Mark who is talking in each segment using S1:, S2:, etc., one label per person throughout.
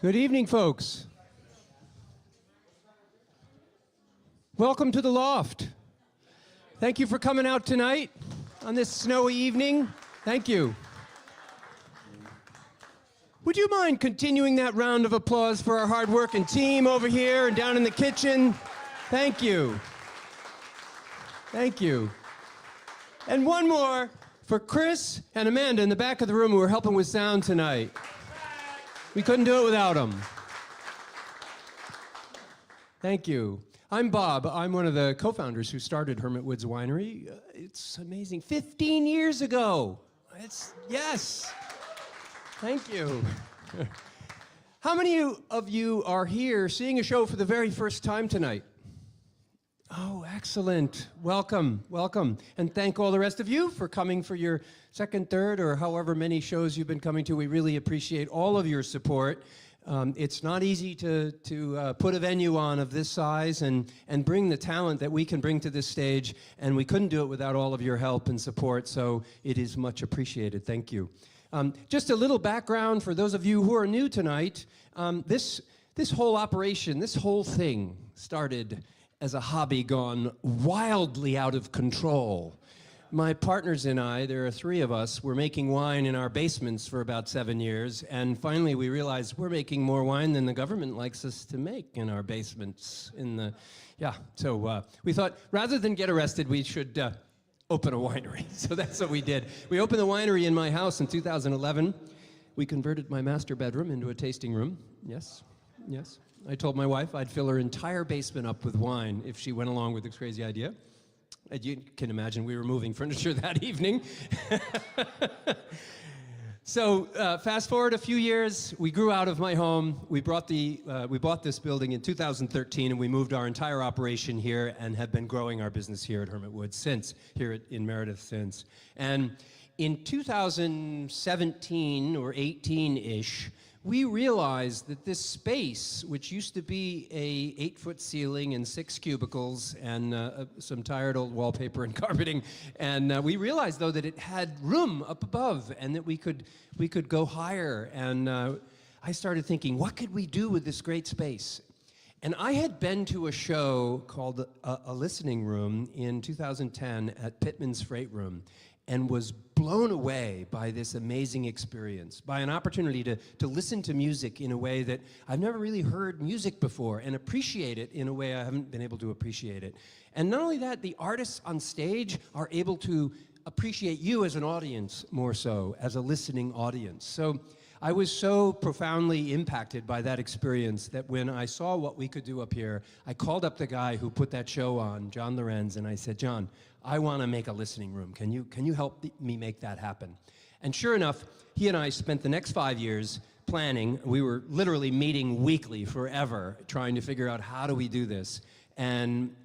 S1: Good evening, folks. Welcome to the Loft. Thank you for coming out tonight on this snowy evening. Thank you. Would you mind continuing that round of applause for our hard-working team over here and down in the kitchen? Thank you. Thank you. And one more for Chris and Amanda in the back of the room who are helping with sound tonight. We couldn't do it without them. Thank you. I'm Bob. I'm one of the co-founders who started Hermit Woods Winery. It's amazing. 15 years ago. Yes. Thank you. How many of you are here seeing a show for the very first time tonight? Oh, excellent. Welcome, welcome. And thank all the rest of you for coming for your second, third, or however many shows you've been coming to. We really appreciate all of your support. It's not easy to put a venue on of this size and bring the talent that we can bring to this stage, and we couldn't do it without all of your help and support, so it is much appreciated. Thank you. Just a little background for those of you who are new tonight. This whole operation, this whole thing started as a hobby gone wildly out of control. My partners and I, there are three of us, were making wine in our basements for about 7 years, and finally we realized we're making more wine than the government likes us to make in our basements. So we thought rather than get arrested, we should open a winery. So that's what we did. We opened the winery in my house in 2011. We converted my master bedroom into a tasting room. Yes, yes. I told my wife I'd fill her entire basement up with wine if she went along with this crazy idea. And you can imagine we were moving furniture that evening. So fast forward a few years, we grew out of my home. We bought this building in 2013, and we moved our entire operation here and have been growing our business here at Hermit Woods since, in Meredith since. And in 2017 or 18-ish, we realized that this space, which used to be a 8-foot ceiling and 6 cubicles and some tired old wallpaper and carpeting, and we realized though that it had room up above and that we could go higher. And I started thinking, what could we do with this great space? And I had been to a show called a Listening Room in 2010 at Pittman's Freight Room, and was blown away by this amazing experience, by an opportunity to listen to music in a way that I've never really heard music before, and appreciate it in a way I haven't been able to appreciate it. And not only that, the artists on stage are able to appreciate you as an audience more so, as a listening audience. So I was so profoundly impacted by that experience that when I saw what we could do up here, I called up the guy who put that show on, John Lorenz, and I said, John, I want to make a listening room. Can you help me make that happen? And sure enough, he and I spent the next 5 years planning. We were literally meeting weekly forever, trying to figure out how do we do this. And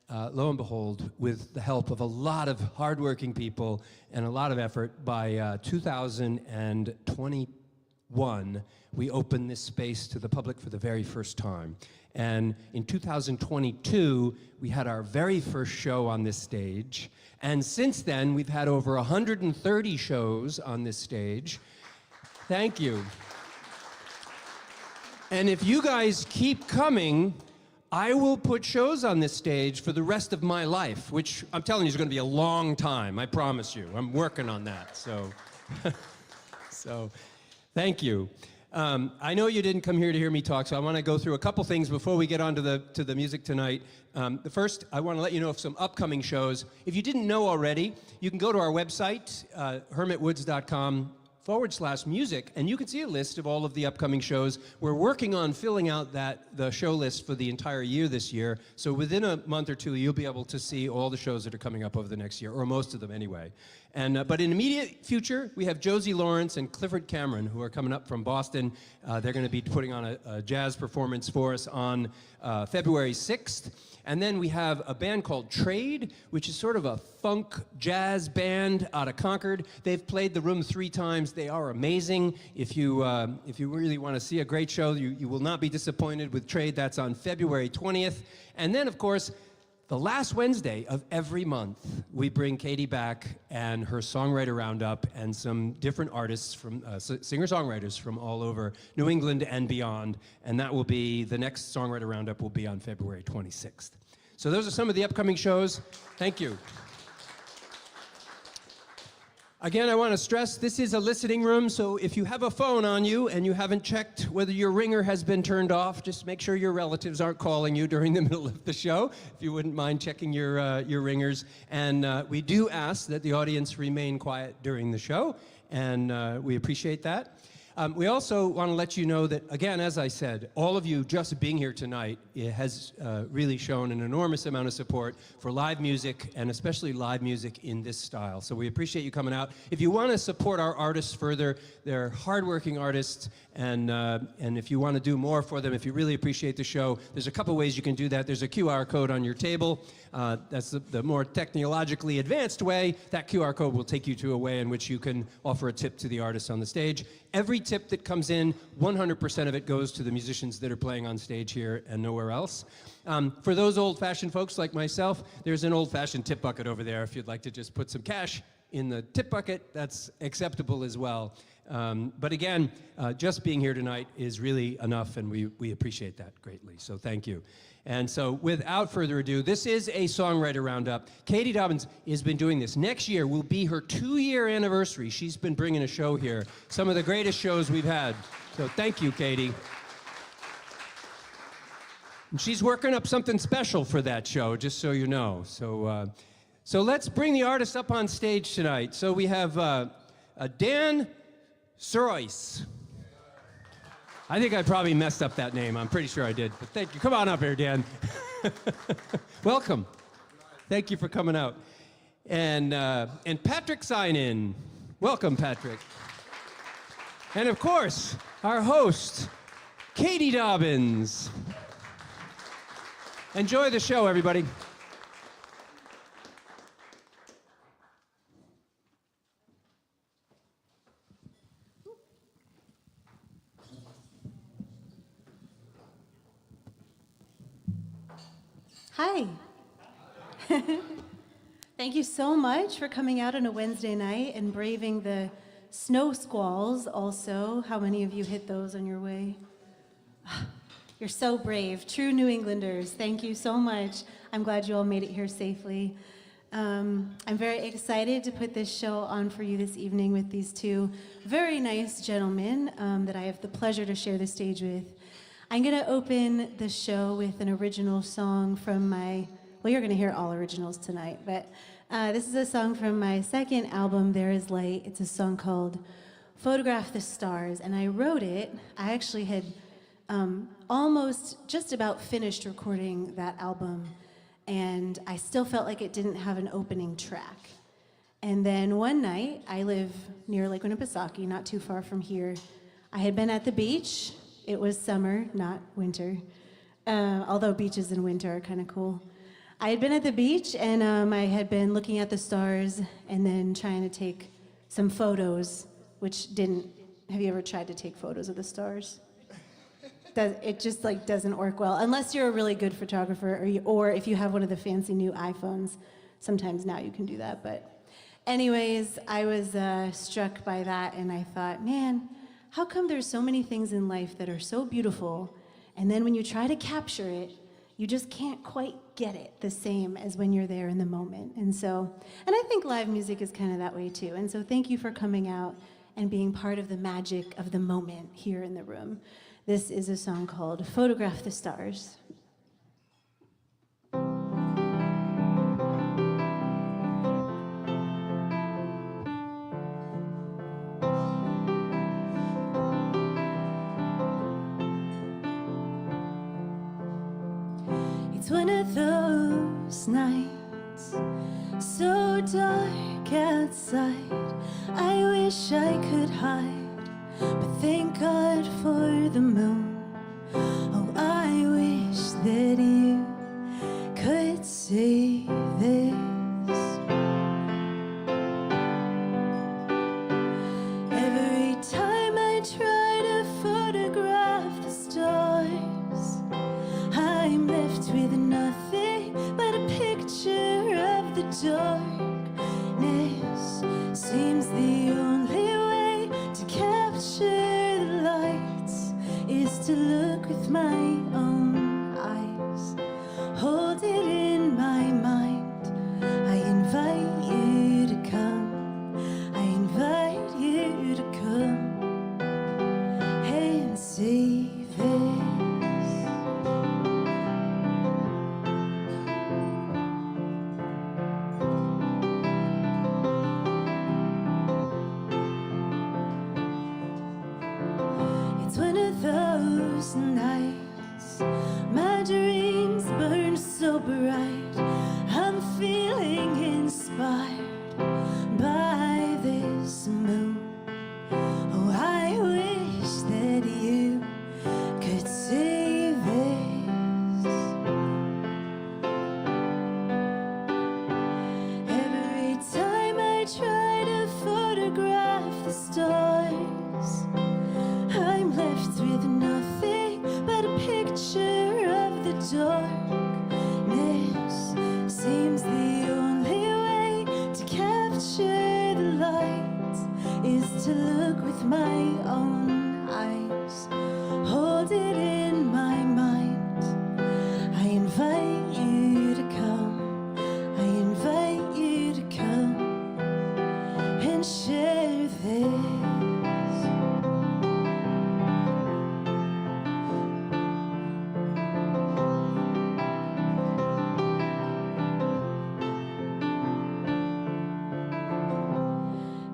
S1: lo and behold, with the help of a lot of hardworking people and a lot of effort, by 2021, we opened this space to the public for the very first time. And in 2022, we had our very first show on this stage. And since then, we've had over 130 shows on this stage. Thank you. And if you guys keep coming, I will put shows on this stage for the rest of my life, which I'm telling you is going to be a long time, I promise you. I'm working on that, so thank you. I know you didn't come here to hear me talk, so I want to go through a couple things before we get on to the music tonight. The first, I want to let you know of some upcoming shows. If you didn't know already, you can go to our website, hermitwoods.com/music, and you can see a list of all of the upcoming shows. We're working on filling out the show list for the entire year this year, so within a month or two, you'll be able to see all the shows that are coming up over the next year, or most of them anyway. And but in the immediate future, we have Josie Lawrence and Clifford Cameron, who are coming up from Boston. They're going to be putting on a jazz performance for us on February 6th. And then we have a band called Trade, which is sort of a funk jazz band out of Concord. They've played the room 3 times. They are amazing. If you really want to see a great show, you will not be disappointed with Trade. That's on February 20th. And then, of course, The last Wednesday of every month, we bring Katie back and her Songwriter RoundUp and some different artists from singer-songwriters from all over New England and beyond. And that will be, the next Songwriter RoundUp will be on February 26th. So those are some of the upcoming shows. Thank you. Again, I want to stress this is a listening room, so if you have a phone on you and you haven't checked whether your ringer has been turned off, just make sure your relatives aren't calling you during the middle of the show, if you wouldn't mind checking your ringers. And we do ask that the audience remain quiet during the show, and we appreciate that. We also want to let you know that, again, as I said, all of you just being here tonight has really shown an enormous amount of support for live music, and especially live music in this style. So we appreciate you coming out. If you want to support our artists further, they're hardworking artists, and if you want to do more for them, if you really appreciate the show, there's a couple ways you can do that. There's a QR code on your table. That's the more technologically advanced way. That QR code will take you to a way in which you can offer a tip to the artists on the stage. Every tip that comes in, 100% of it goes to the musicians that are playing on stage here and nowhere else. For those old-fashioned folks like myself, there's an old-fashioned tip bucket over there. If you'd like to just put some cash in the tip bucket, that's acceptable as well. But again, just being here tonight is really enough, and we appreciate that greatly, so thank you. And so without further ado, this is a Songwriter RoundUp. Katie Dobbins has been doing this. Next year will be her 2-year anniversary. She's been bringing a show here, some of the greatest shows we've had. So thank you, Katie. And she's working up something special for that show, just so you know. So let's bring the artists up on stage tonight. So we have Dan Sirois. I think I probably messed up that name. I'm pretty sure I did, but thank you. Come on up here, Dan. Welcome. Thank you for coming out. And Patrick Synan. Welcome, Patrick. And of course, our host, Katie Dobbins. Enjoy the show, everybody.
S2: Hi. Thank you so much for coming out on a Wednesday night and braving the snow squalls also. How many of you hit those on your way? You're so brave. True New Englanders. Thank you so much. I'm glad you all made it here safely. I'm very excited to put this show on for you this evening with these two very nice gentlemen that I have the pleasure to share the stage with. I'm going to open the show with an original song from my, well, you're going to hear all originals tonight, but this is a song from my second album, There Is Light. It's a song called Photograph the Stars, and I wrote it. I actually had almost just about finished recording that album, and I still felt like it didn't have an opening track. And then one night, I live near Lake Winnipesaukee, not too far from here. I had been at the beach. It was summer, not winter, although beaches in winter are kind of cool. I had been at the beach, and I had been looking at the stars and then trying to take some photos, which didn't, have you ever tried to take photos of the stars? It just like doesn't work well, unless you're a really good photographer or if you have one of the fancy new iPhones. Sometimes now you can do that, but anyways, I was struck by that, and I thought, man, how come there's so many things in life that are so beautiful, and then when you try to capture it, you just can't quite get it the same as when you're there in the moment. And I think live music is kind of that way too. And so thank you for coming out and being part of the magic of the moment here in the room. This is a song called Photograph the Stars. It's one of those nights, so dark outside, I wish I could hide, but thank God for the moon. Oh, I wish that you could see this. Every time I try to photograph the stars, I'm left with nothing but a My dreams burn so bright. I'm feeling inspired by this moon. Oh, I wish that you could see this. Every time I try to photograph the stars, I'm left with nothing but a picture of the darkness. Seems the only way to capture the light is to look with my own eyes, hold it in my mind. I invite you to come, I invite you to come and share this.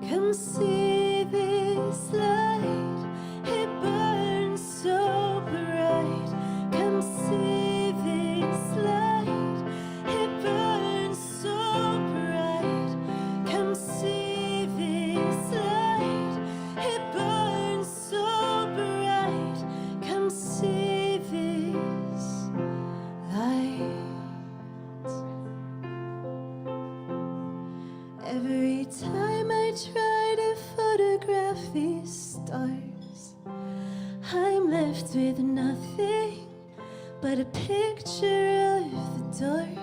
S2: Come see this light, it burns so bright. Come see this light, it burns so bright. Come see this light, it burns so bright. Come see this light. Every time I try to photograph these stars, I'm left with nothing but a picture of the dark.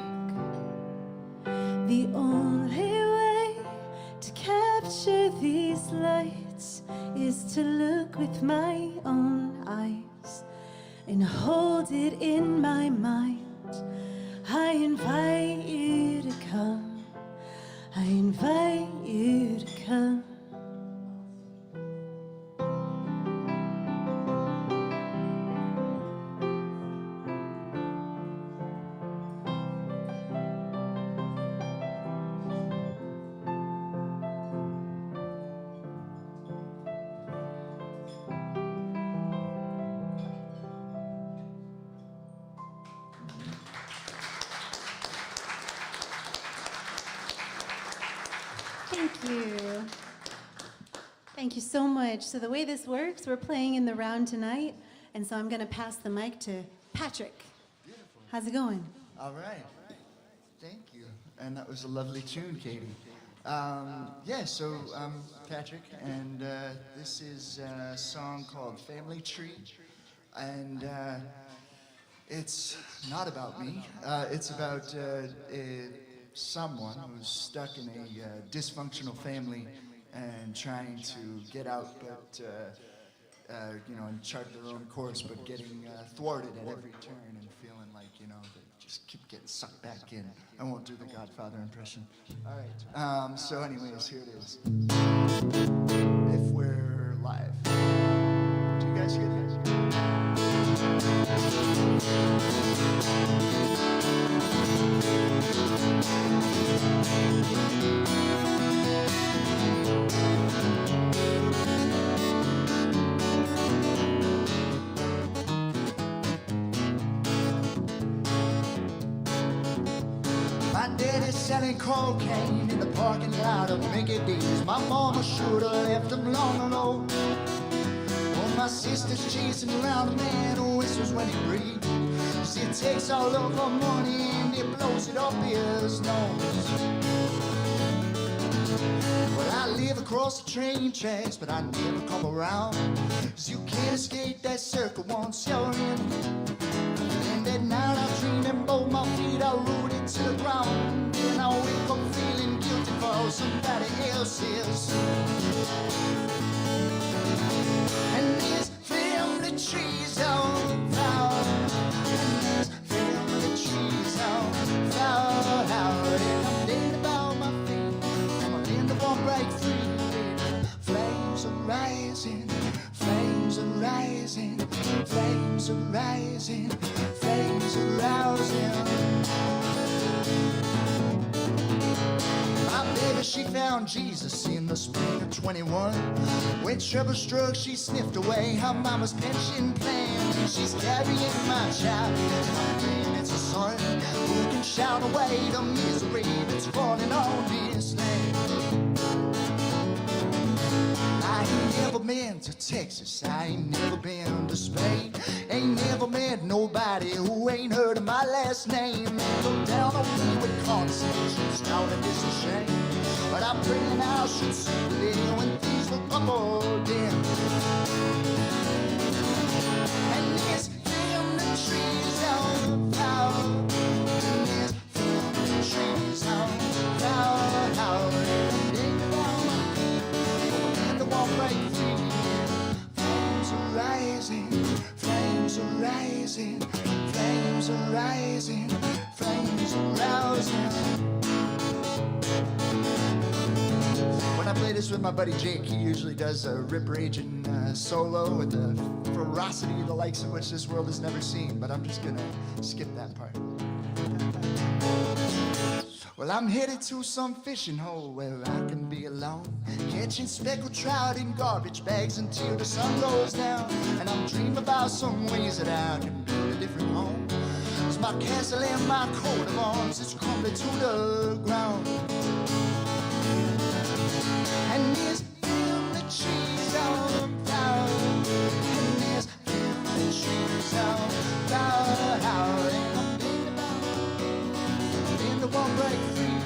S2: The only way to capture these lights is to look with my own eyes and hold it in my mind. I invite you to come, I invite you to come. Thank you. Thank you so much. So the way this works, we're playing in the round tonight, and so I'm going to pass the mic to Patrick.
S3: Beautiful.
S2: How's it going?
S3: All right. Thank you. And that was a lovely tune, Katie. So I'm Patrick, and this is a song called Family Tree. And it's not about me. It's about someone who's stuck in a dysfunctional family and trying to get out, but and chart their own course, but getting thwarted at every turn and feeling like they just keep getting sucked back in. I won't do the Godfather impression. All right. So, anyways, here it is. If we're live, do you guys hear that? My daddy's selling cocaine in the parking lot of Mickey D's. My mama should have left him long ago. Oh, my sister's chasing around a man who whistles when he breathes. He takes all of her money and he blows it up his nose. Well, I live across the train tracks, but I never come around. 'Cause you can't escape that circle once you're in. And at night I dream and both my feet are rooted to the ground. And I wake up feeling guilty for somebody else's. And these family trees on fire. And these family trees on fire. And I'm dead about my feet. And I'm in the one break free. Flames are rising. Flames are rising. Flames are rising. Flames are rousing. My baby, she found Jesus in the spring of 21. When trouble struck, she sniffed away her mama's pension plan. And she's carrying my child, and it's a son who can shout away the misery that's falling on this land. I ain't never been to Texas, I ain't never been to Spain. Ain't never met nobody who ain't heard of my last name. Look down on me with conversations, now that it's a shame. But I'm praying I should see the day when things look up again. And there's family trees on fire. And there's family trees on fire. Flames are rising, flames are rising, flames are rising, flames are rousing. When I play this with my buddy Jake, he usually does a rip-raging solo with the ferocity, the likes of which this world has never seen, but I'm just gonna skip that part. Well, I'm headed to some fishing hole where I can be alone, catching speckled trout in garbage bags until the sun goes down. And I'm dreaming about some ways that I can build a different home. 'Cause my castle and my coat of arms is crumbling to the ground. And there's family trees on fire. And there's family trees on fire. And I'm thinking about in the one break free.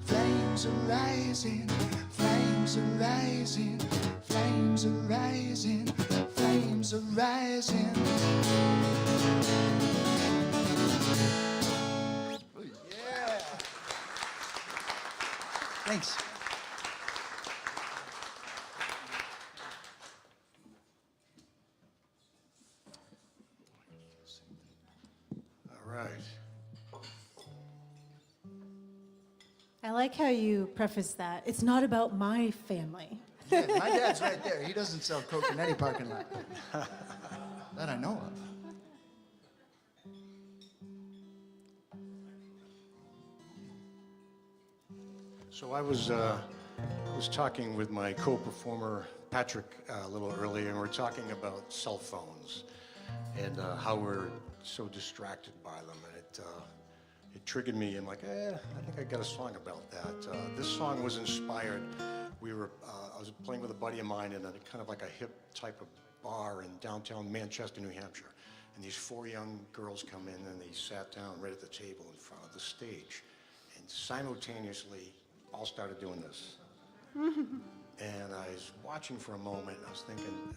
S3: Flames are rising, flames are rising, flames are rising, flames are rising. Yeah. Thanks.
S4: All right.
S2: I like how you preface that. It's not about my family.
S3: Yeah, my dad's right there. He doesn't sell coke in any parking lot. That I know of.
S4: So I was talking with my co-performer Patrick a little earlier, and we're talking about cell phones and how we're so distracted by them, and it triggered me. I'm like, I think I got a song about that. This song was inspired. I was playing with a buddy of mine in a kind of like a hip type of bar in downtown Manchester, New Hampshire, and these 4 young girls come in and they sat down right at the table in front of the stage, and simultaneously all started doing this. And I was watching for a moment, and I was thinking,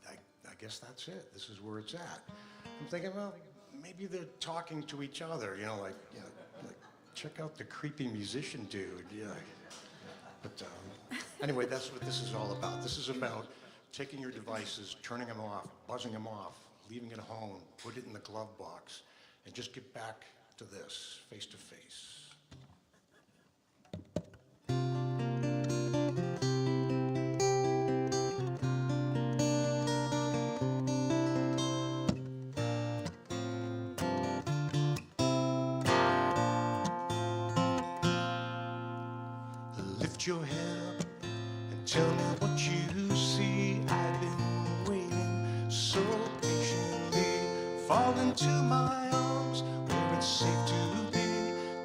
S4: I guess that's it. This is where it's at. I'm thinking, well, maybe they're talking to each other, like check out the creepy musician dude, yeah. But anyway, that's what this is all about. This is about taking your devices, turning them off, buzzing them off, leaving it home, put it in the glove box, and just get back to this, face to face. Lift your head up and tell me what you see. I've been waiting so patiently. Fall into my arms where it's safe to be.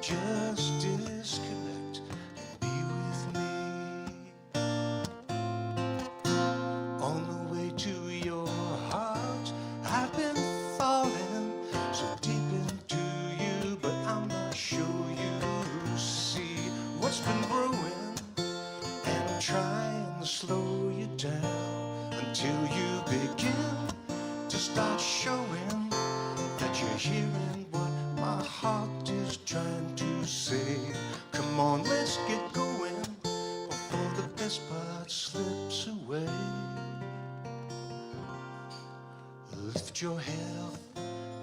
S4: Just disconnect and be with me. On the way to your heart, I've been falling so deep into you, but I'm not sure you see what's been brewing. Trying to slow you down until you begin to start showing that you're hearing what my heart is trying to say. Come on, let's get going before the best part slips away. Lift your head up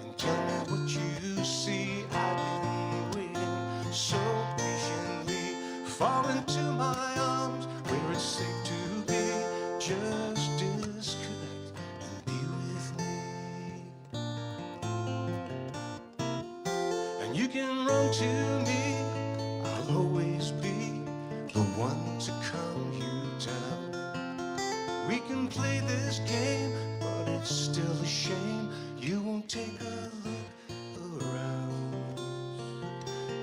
S4: and tell me what you see. I've been waiting so patiently. Fall into my arms where it's safe to be. Just disconnect and be with me. And you can run to me. I'll always be the one one to calm you down. We can play this game, but it's still a shame you won't take a look around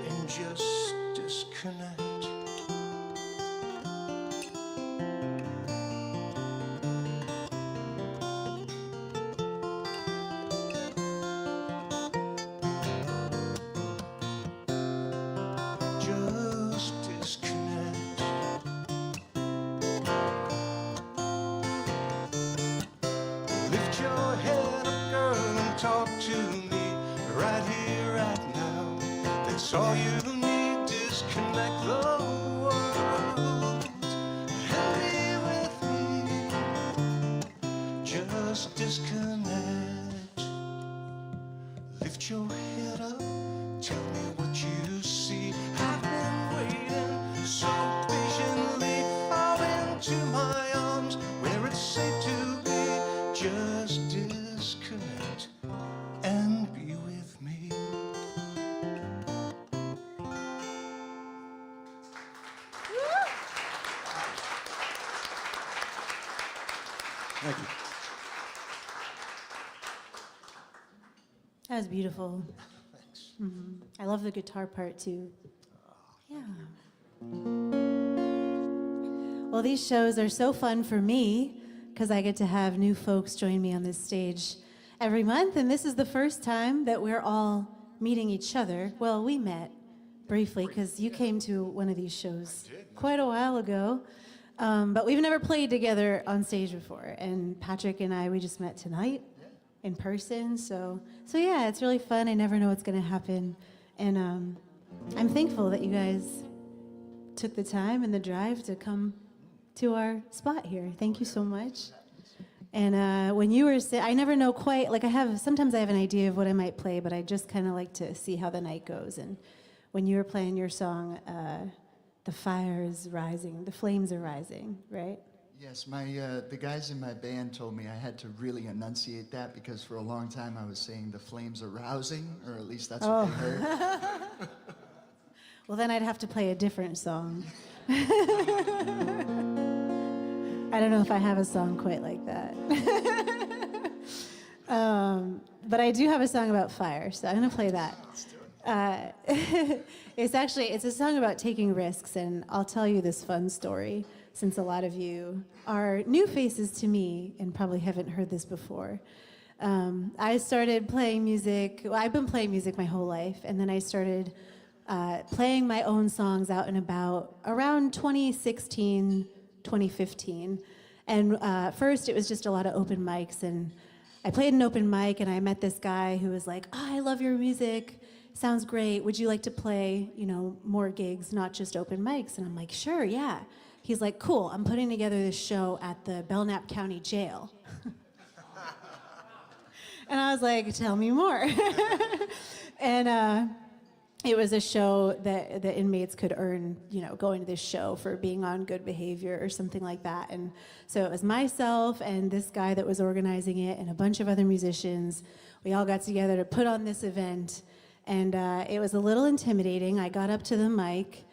S4: and just disconnect. All you need, disconnect the world and be with me. Just disconnect. Lift your head up, tell me what you see. I've been waiting so patiently. Fall into my arms where it's safe to be. Just disconnect and be with me. Thank you.
S2: That was beautiful.
S4: Thanks.
S2: I love the guitar part too. Yeah. Well, these shows are so fun for me because I get to have new folks join me on this stage every month, and this is the first time that we're all meeting each other. Well, we met briefly because you came to one of these shows quite a while ago. But we've never played together on stage before, and Patrick and I, we just met tonight in person, so yeah, it's really fun. I never know what's going to happen, and I'm thankful that you guys took the time and the drive to come to our spot here. Thank you so much. And when you were I never know quite, like sometimes I have an idea of what I might play, but I just kind of like to see how the night goes, and when you were playing your song, the fire is rising, the flames are rising, right?
S3: Yes, the guys in my band told me I had to really enunciate that because for a long time I was saying the flames are rousing, or at least that's what they heard.
S2: Well, then I'd have to play a different song. I don't know if I have a song quite like that. But I do have a song about fire, so I'm going to play that. It's a song about taking risks, and I'll tell you this fun story since a lot of you are new faces to me and probably haven't heard this before. I started playing music, well, I've been playing music my whole life, and then I started playing my own songs out and about around 2016, 2015. And first it was just a lot of open mics, and I played an open mic and I met this guy who was like, I love your music. Sounds great. Would you like to play, more gigs, not just open mics? And I'm like, sure, yeah. He's like, cool, I'm putting together this show at the Belknap County Jail. And I was like, tell me more. And it was a show that the inmates could earn, going to this show for being on good behavior or something like that. And so it was myself and this guy that was organizing it and a bunch of other musicians. We all got together to put on this event. And it was a little intimidating. I got up to the mic,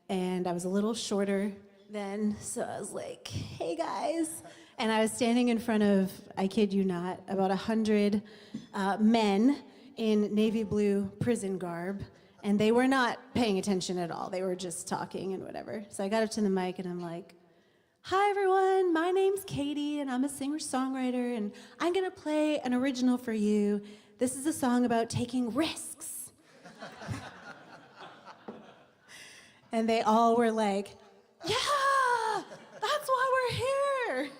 S2: and I was a little shorter then, so I was like, hey, guys. And I was standing in front of, I kid you not, about 100 men in navy blue prison garb, and they were not paying attention at all. They were just talking and whatever. So I got up to the mic, and I'm like, hi, everyone. My name's Katie, and I'm a singer-songwriter, and I'm going to play an original for you. This is a song about taking risks. And they all were like, yeah, that's why we're here.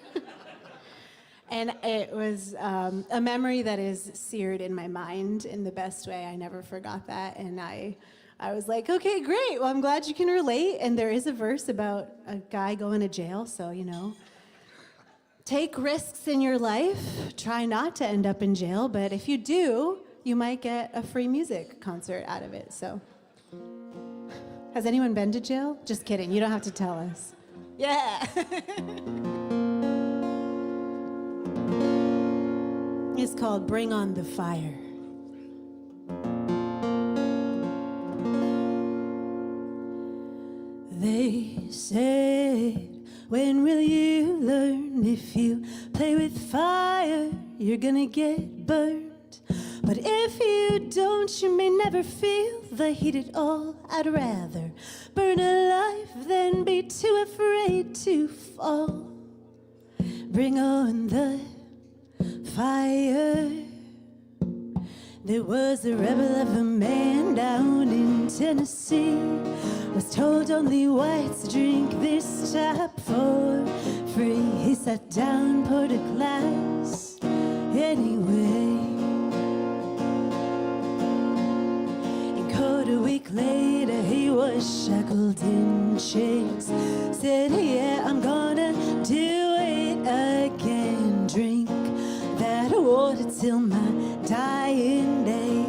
S2: And it was a memory that is seared in my mind in the best way. I never forgot that. And I was like, okay, great. Well, I'm glad you can relate. And there is a verse about a guy going to jail. So, take risks in your life. Try not to end up in jail. But if you do, you might get a free music concert out of it. So, has anyone been to jail? Just kidding. You don't have to tell us. Yeah. It's called Bring on the Fire. They said, when will you learn? If you play with fire, you're gonna get burned. But if you don't, you may never feel the heat at all. I'd rather burn alive than be too afraid to fall. Bring on the fire. There was a rebel of a man down in Tennessee, was told only whites drink this type for free. He sat down, poured a glass anyway. And quite a week later he was shackled in chains. Said, yeah, I'm gonna do it again. Drink that water till my dying day.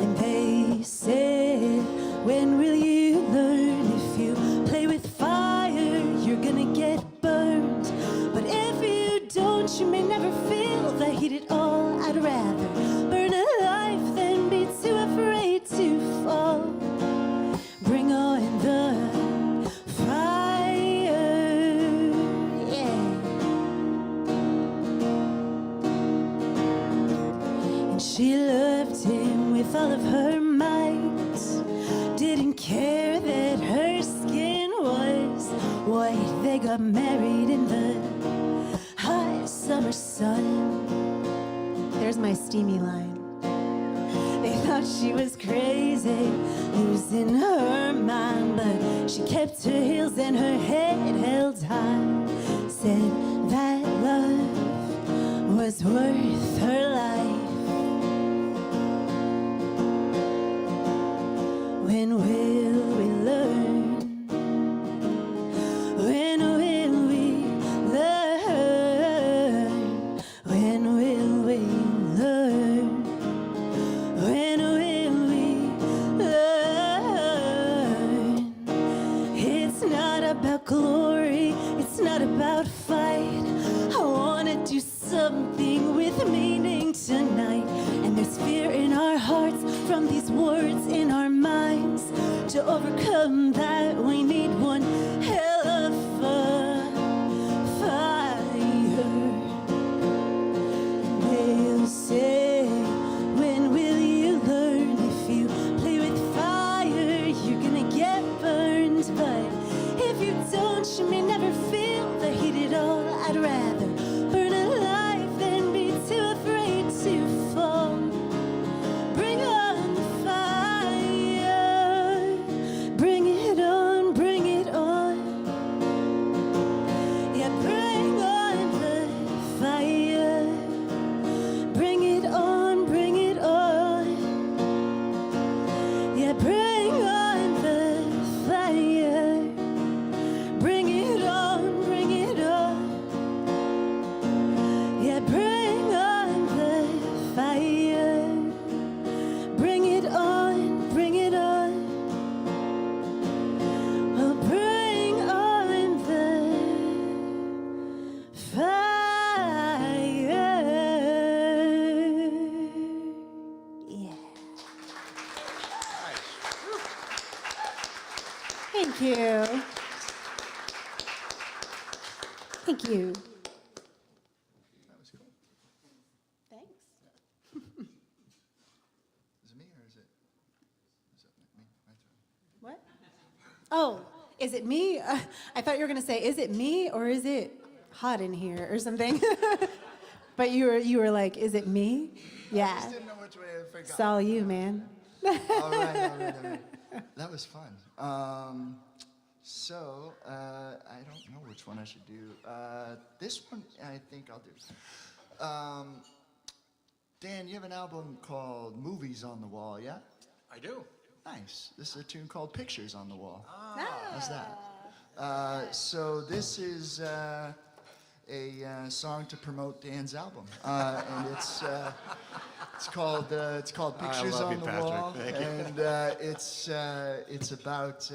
S2: And they said, when will you learn? If you play with fire, you're gonna get burned. But if you don't, you may never feel the heat at all. I'd rather burn alive than be too afraid to fall. Bring on the fire, yeah. And she loved him with all of her might. Didn't care that her skin was white. They got married in the hot summer sun. There's my steamy line. They thought she was crazy, losing her mind, but she kept her heels and her head held high. Said that love was worth her life. When will we learn? When will we learn? When will we learn? When will we learn? It's not about glory, it's not about fight. I wanna do something with meaning tonight. And there's fear in our hearts from these words in our minds. To overcome that, we need one hell of a fire. They'll say, when will you learn? If you play with fire, you're gonna get burned. But if you don't, you may never feel the heat at all. I'd rather burn alive than be too afraid to fall. Bring on the fire. Bring it on, bring it on. Yeah, bring on the fire. Bring it on, bring it on. Yeah, bring on the fire. Bring it on, bring it on. Yeah, bring on the fire. Bring it on, bring it on. Oh, bring on the fire. Yeah. Thank you. Thank you.
S3: That was cool.
S2: Thanks.
S3: Is it me or is it me? My turn.
S2: What? Oh, is it me? I thought you were gonna say, is it me or is it hot in here or something? But you were like, is it me?
S3: I
S2: Yeah.
S3: just didn't know which way I forgot.
S2: It's all you, man.
S3: All right. That was fun. So, I don't know which one I should do. This one, I think I'll do. Dan, you have an album called Movies on the Wall, yeah?
S4: I do.
S3: Nice. This is a tune called Pictures on the Wall. How's that? So this is a song to promote Dan's album, and it's called Pictures
S4: love
S3: on
S4: you,
S3: the
S4: Patrick.
S3: Wall,
S4: Thank you.
S3: and it's about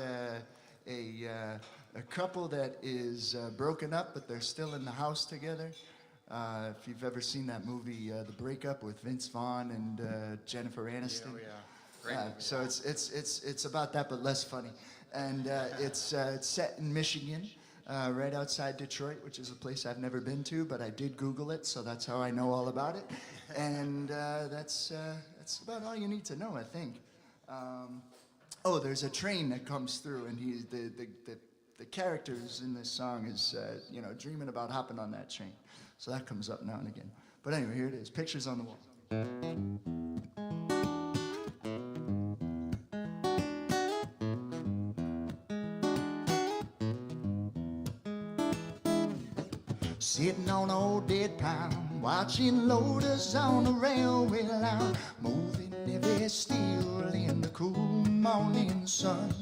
S3: a couple that is broken up, but they're still in the house together. If you've ever seen that movie, The Breakup with Vince Vaughn and Jennifer Aniston.
S4: Yeah.
S3: So it's about that, but less funny. And it's set in Michigan, right outside Detroit, which is a place I've never been to, but I did Google it, so that's how I know all about it. And that's about all you need to know, I think. Oh, there's a train that comes through, and the characters in this song is dreaming about hopping on that train. So that comes up now and again. But anyway, here it is. Pictures on the wall. Sitting on an old dead pound, watching loaders on the railway line, moving heavy steel in the cool morning sun,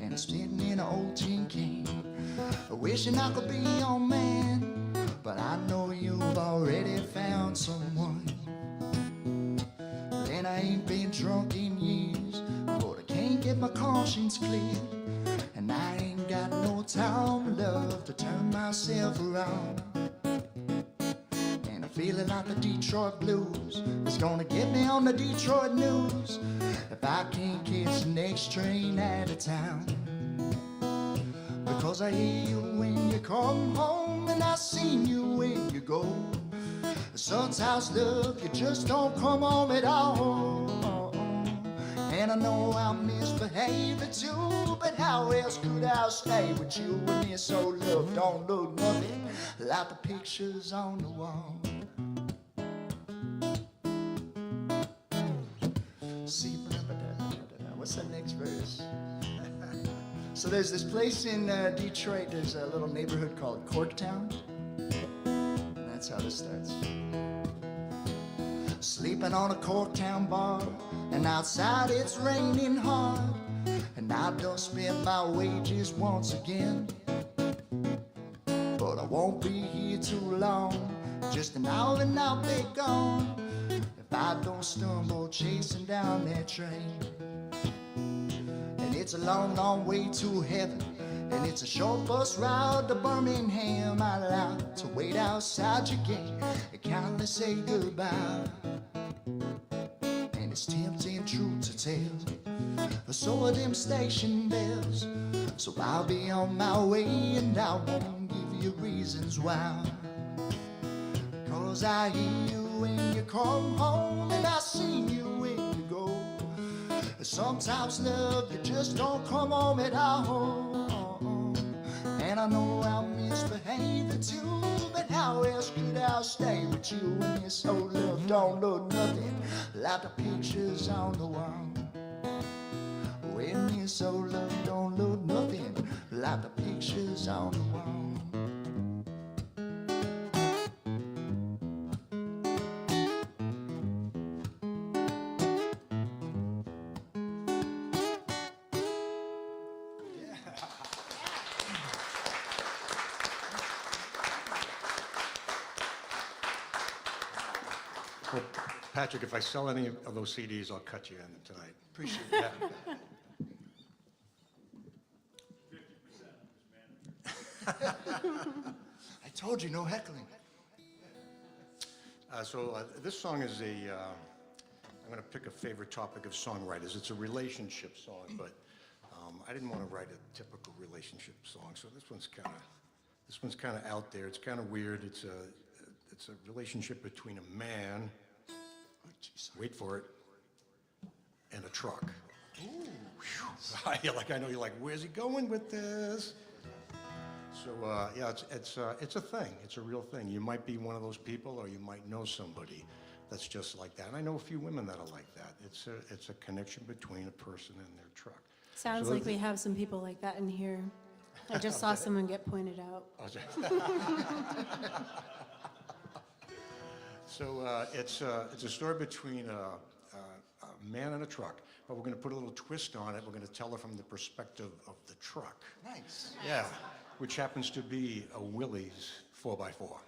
S3: and sitting in an old tin can, wishing I could be your man, but I know you've already found someone. And I ain't been drunk in years, but I can't get my conscience clear, and I ain't got no time, love, to turn myself around. And I'm feeling like the Detroit blues is gonna get me on the Detroit news if I can't catch the next train out of town. Because I hear you when you come home, and I seen you when you go. Sometimes, love, you just don't come home at all. And I know I'm misbehaving too, but how else could I stay with you when this old love don't look nothing like the pictures on the wall? See, what's the next verse? So there's this place in Detroit, there's a little neighborhood called Corktown. And that's how this starts. Sleeping on a Corktown bar, and outside it's raining hard, and I done spent my wages once again. But I won't be here too long, just an hour and I'll be gone, if I don't stumble chasing down that train. And it's a long, long way to heaven, and it's a short bus ride to Birmingham. I like to wait outside your gate and kindly say goodbye. And it's tempting, truth to tell, so are them station bells. So I'll be on my way, and I won't give you reasons why. Cause I hear you when you come home, and I see you when you go. Sometimes, love, you just don't come home at all. And I know I'm misbehaving too, but how else could I stay with you when this old love don't look nothing like the pictures on the wall? When this old love don't look nothing like the pictures on the wall.
S4: Well, Patrick, if I sell any of those CDs, I'll cut you in tonight.
S3: Appreciate that. I told you, no heckling.
S4: This song is I'm going to pick a favorite topic of songwriters. It's a relationship song, but I didn't want to write a typical relationship song, so this one's kind of out there. It's kind of weird. It's a relationship between a man, wait for it, and a truck. Ooh. I know you're like, where's he going with this? So yeah, it's a thing. It's a real thing. You might be one of those people, or you might know somebody that's just like that. And I know a few women that are like that. It's a connection between a person and their truck.
S2: Sounds like we have some people like that in here. I just saw someone get pointed out.
S4: So it's a story between a man and a truck, but we're going to put a little twist on it. We're going to tell it from the perspective of the truck.
S3: Nice.
S4: Yeah, which happens to be a Willies 4x4.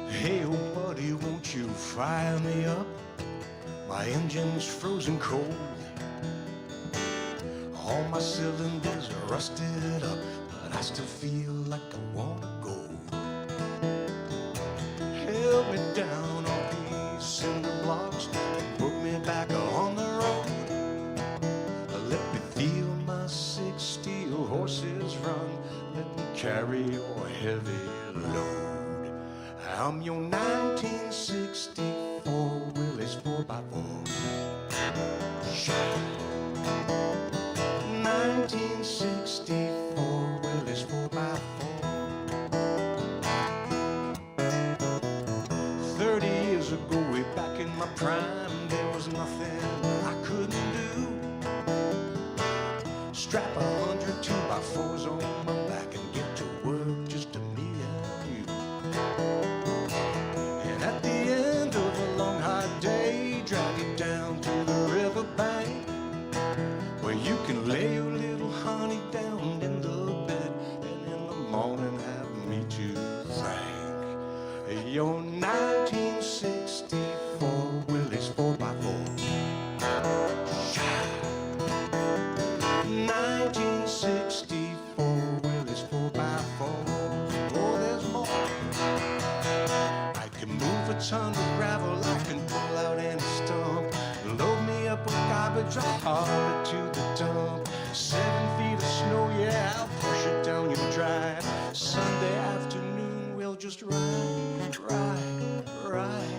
S4: Hey, oh buddy, won't you fire me up, my engine's frozen cold. All my cylinders are rusted up, but I still feel like I wanna go. Help me down on these cinder blocks and put me back on the road. Let me feel my 6 steel horses run. Let me carry your heavy load. I'm your 1964 Willies 4x4. 1964 Willies 4x4. 30 years ago, way back in my prime, there was nothing I couldn't do. Strap 100 2x4s on my back and get to work, just me and you. And at the end of a long hot day, drag you down to the riverbank, where you can lay your little honey down in the bed, and in the morning have me to thank. Your 1964 Willies 4x4. 1964 Willies 4x4. Oh, there's more. I can move a ton of gravel, I can pull out any stump. Load me up with garbage, I'll haul it to the dump. 7 feet of snow, yeah, I'll push it down your drive. Sunday afternoon, we'll just ride, ride, ride.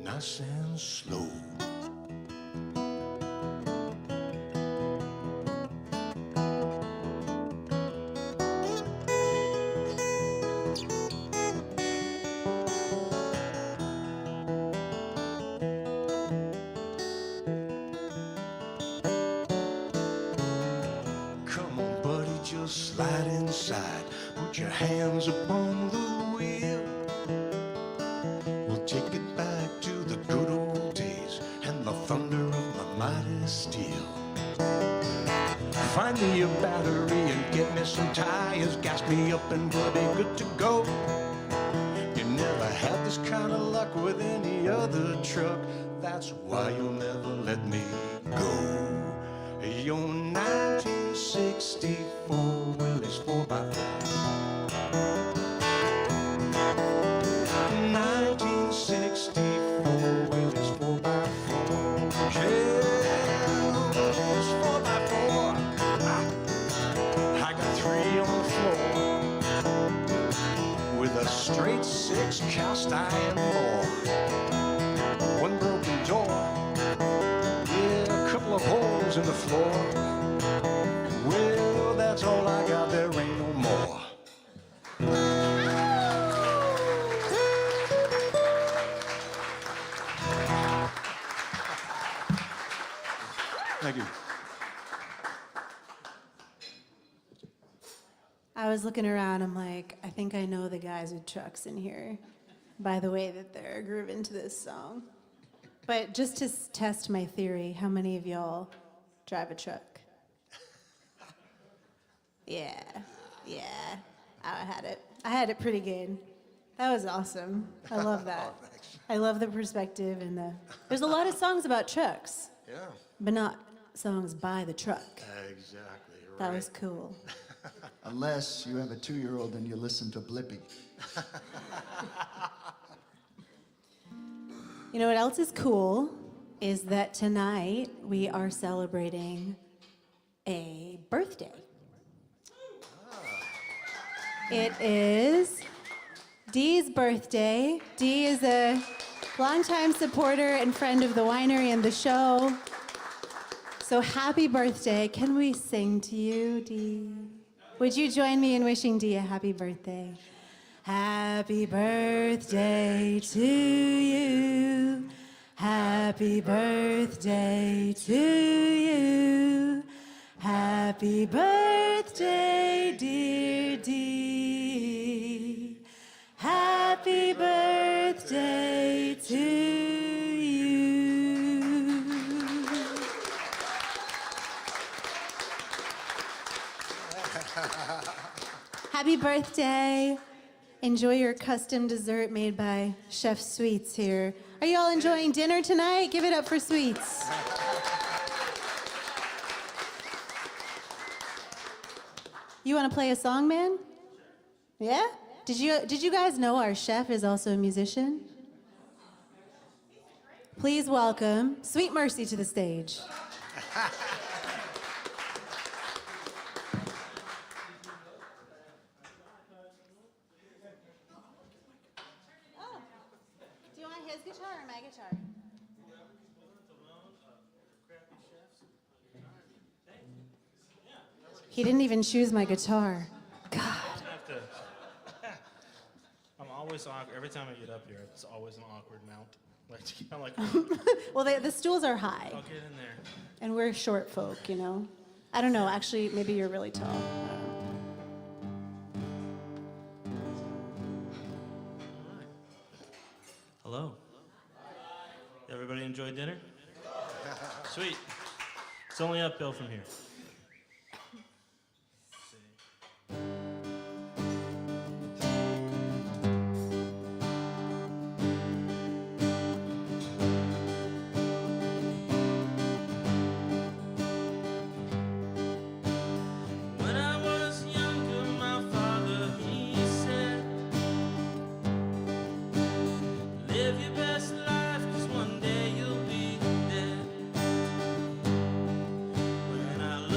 S4: Nice and slow. Slide inside, put your hands upon the wheel. We'll take it back to the good old days and the thunder of my mighty steel. Find me a battery and get me some tires, gas me up and we'll be good to go. You never had this kind of luck with any other truck, that's why you'll never let me go. Your 1964 Willies 4x4. 1964 Willies 4x4. Yeah, Willies 4x4. I got 3 on the floor with a straight 6 cast iron bore. 1 broken door. Yeah, a couple of holes in the floor. Well, that's all I got, there ain't no more. Thank you.
S2: I was looking around, I'm like, I think I know the guys with trucks in here by the way that they're grooving to this song. But just to test my theory, how many of y'all drive a truck? Yeah, I had it pretty good. That was awesome. I love that. I love the perspective and there's a lot of songs about trucks.
S4: Yeah.
S2: But not songs by the truck.
S4: Exactly. Right.
S2: That was cool.
S3: Unless you have a 2-year-old and you listen to Blippi.
S2: You know what else is cool is that tonight we are celebrating a birthday. It is Dee's birthday. Dee is a longtime supporter and friend of the winery and the show. So happy birthday. Can we sing to you, Dee? Would you join me in wishing Dee a happy birthday? Happy birthday to you. Happy birthday to you. Happy birthday, dear Dee. Happy birthday to you. Happy birthday. enjoy your custom dessert made by Chef Sweets here. Are you all enjoying dinner tonight? Give it up for Sweets. You want to play a song, man? Yeah? Did you guys know our chef is also a musician? Please welcome Sweet Mercy to the stage. Oh, do you want his guitar or my guitar? He didn't even choose my guitar. God.
S5: I'm always awkward. Every time I get up here, it's always an awkward mount. Like, I'm like,
S2: Well, the stools are high,
S5: I'll get in there.
S2: and we're short folk, you know? I don't know, actually, maybe you're really tall. I don't know.
S5: Hello. Everybody enjoy dinner? Sweet. It's only uphill from here. When I was younger, my father, he said, live your best life, 'cause one day you'll be dead. When I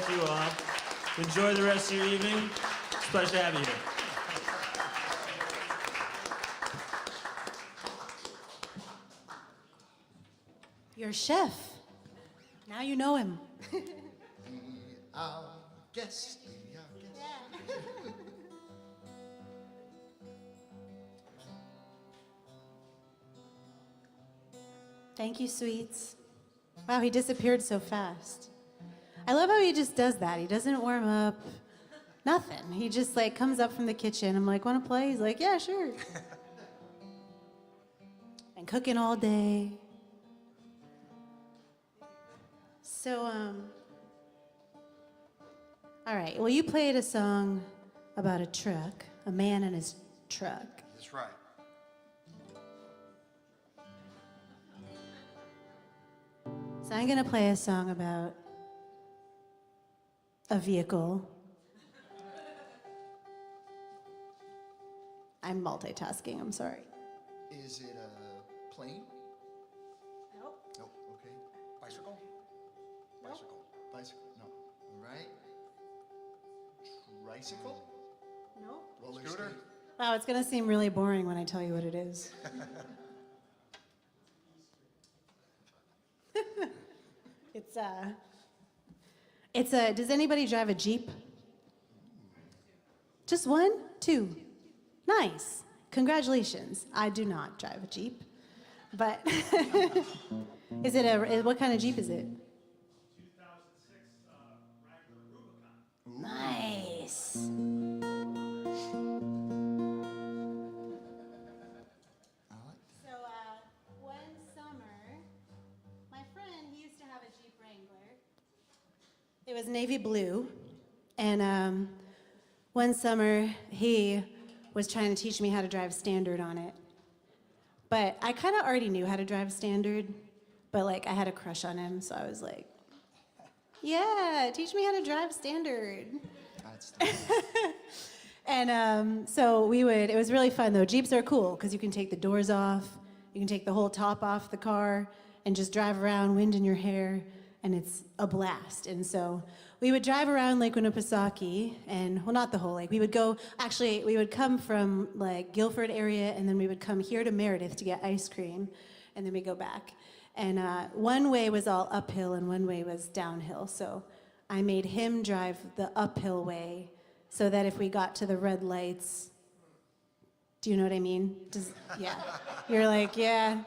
S5: bless you all. Enjoy the rest of your evening. It's a pleasure to have you here.
S2: Your chef. Now you know him.
S3: Our guest.
S2: Thank you, Sweets. Wow, he disappeared so fast. I love how he just does that. He doesn't warm up, nothing. He just like comes up from the kitchen. I'm like, want to play? He's like, yeah, sure. And cooking all day. So, all right. Well, you played a song about a truck, a man and his truck.
S4: That's right.
S2: So I'm going to play a song about a vehicle. I'm multitasking, I'm sorry.
S3: Is it a plane?
S2: Nope.
S3: Nope. Okay.
S4: Bicycle? Bicycle.
S3: Bicycle? No. All right. Tricycle?
S2: Nope.
S3: Roller
S4: Scooter?
S3: skate?
S2: Wow, it's going to seem really boring when I tell you what it is. Does anybody drive a Jeep? Just one? Two? Nice. Congratulations. I do not drive a Jeep. But what kind of Jeep is it?
S6: 2006 Wrangler Rubicon.
S2: Nice. So one summer, my friend, he used to have a Jeep Wrangler. It was navy blue, and one summer he was trying to teach me how to drive standard on it. But I kind of already knew how to drive standard, but like I had a crush on him, so I was like, yeah, teach me how to drive standard.
S3: That's
S2: And so it was really fun though. Jeeps are cool because you can take the doors off, you can take the whole top off the car and just drive around, wind in your hair, and it's a blast. And so we would drive around Lake Winnipesaukee, and well, not the whole lake. We would come from like Guilford area, and then we would come here to Meredith to get ice cream, and then we go back. And one way was all uphill, and one way was downhill. So I made him drive the uphill way, so that if we got to the red lights, do you know what I mean? Yeah, you're like, yeah.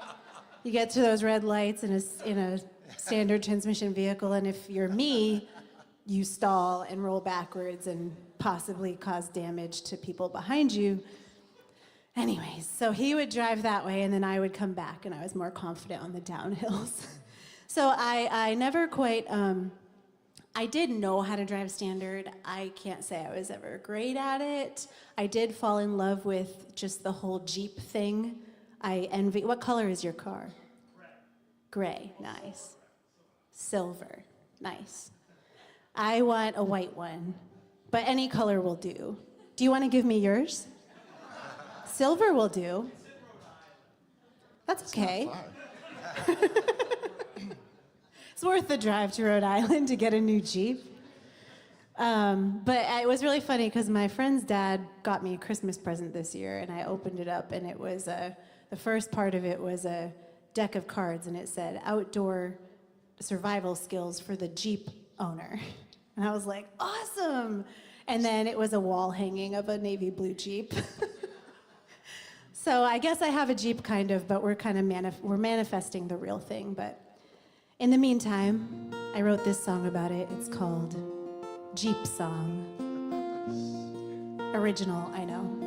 S2: You get to those red lights in a standard transmission vehicle, and if you're me, you stall and roll backwards and possibly cause damage to people behind you. Anyways, so he would drive that way, and then I would come back, and I was more confident on the downhills. So I never quite, I did know how to drive standard. I can't say I was ever great at it. I did fall in love with just the whole Jeep thing. I envy, what color is your car? Gray, nice. Silver, nice. I want a white one, but any color will do. Do you want to give me yours? Silver will do. That's okay. It's worth the drive to Rhode Island to get a new Jeep. But it was really funny because my friend's dad got me a Christmas present this year, and I opened it up, and it was the first part of it was a deck of cards, and it said outdoor survival skills for the Jeep owner. And I was like, awesome. And then it was a wall hanging of a navy blue Jeep. So I guess I have a Jeep kind of, but we're kind of we're manifesting the real thing. But in the meantime, I wrote this song about it. It's called Jeep Song. Original, I know.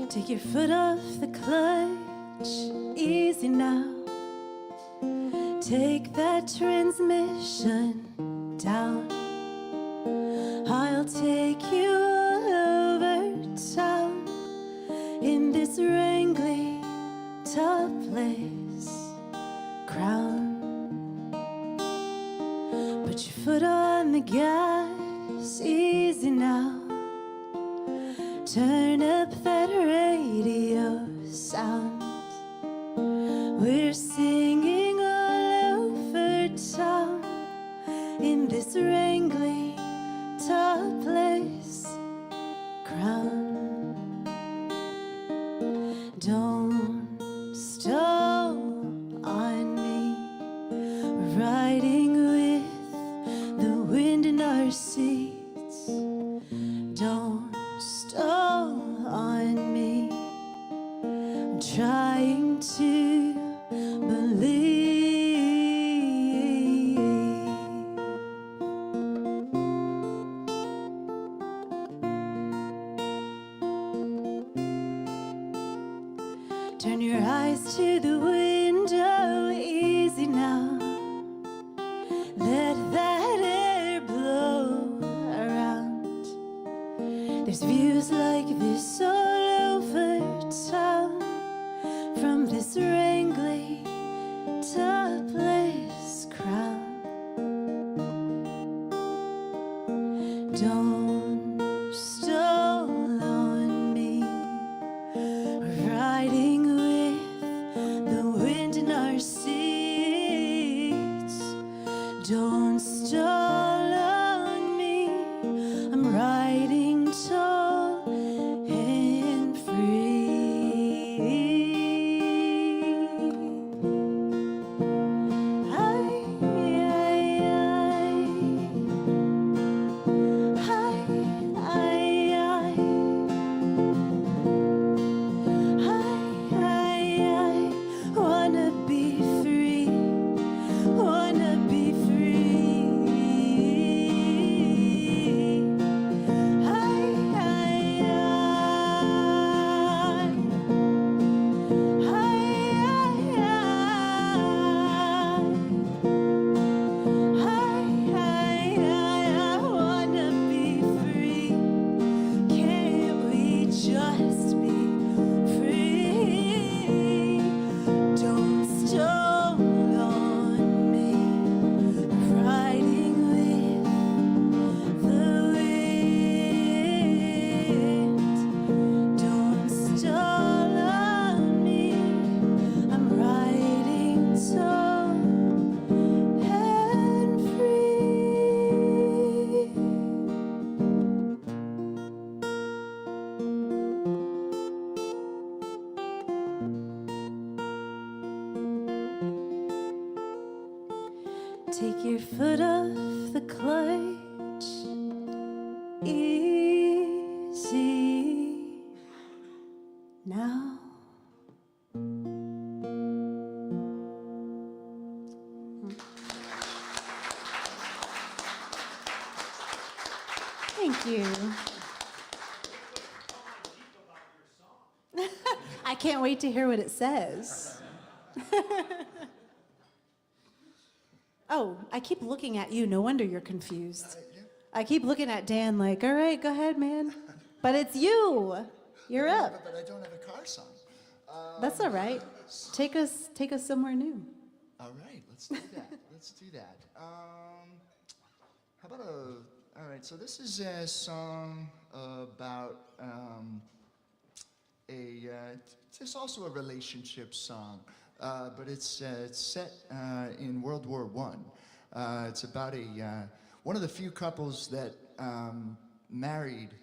S2: Take your foot off the clutch, easy now. Take that transmission down. I'll take you over town in this wrangly top place crown. Put your foot on the gas, easy now. Turn up that radio sound. We're singing all over town in this wrangly topless crown. Don't stall on me, riding with the wind in our seats. Don't stall on me, I'm trying to believe. Turn your eyes to the window, easy now. Let that air blow around. There's views like this all over town, from this wrangly topless crown. Don't stall on me, riding with the wind in our seats. Don't stall on me, I'm riding tall and free. I wanna be free, wanna be free. I wanna be free. Can't we just be free? Don't stall on me, riding with the wind. Don't stall on me, I'm riding tall and free. Take your foot off the clutch, easy now. Thank you. I can't wait to hear what it says. Oh, I keep looking at you. No wonder you're confused. I keep looking at Dan like, all right, go ahead, man. But it's you. You're up.
S3: But I don't have a car song.
S2: That's all right. Take us somewhere new.
S3: All right, let's do that. Let's do that. How about all right, so this is a song about it's also a relationship song, but it's set in World War I. It's about one of the few couples that married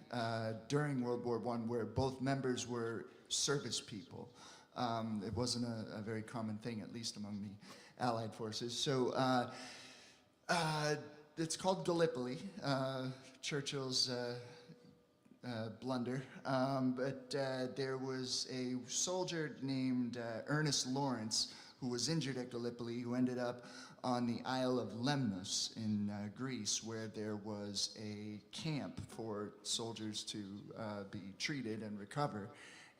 S3: during World War I, where both members were service people. It wasn't a very common thing, at least among the Allied forces. So it's called Galipoli, Churchill's blunder. But there was a soldier named Ernest Lawrence who was injured at Galipoli, who ended up on the Isle of Lemnos in Greece, where there was a camp for soldiers to be treated and recover.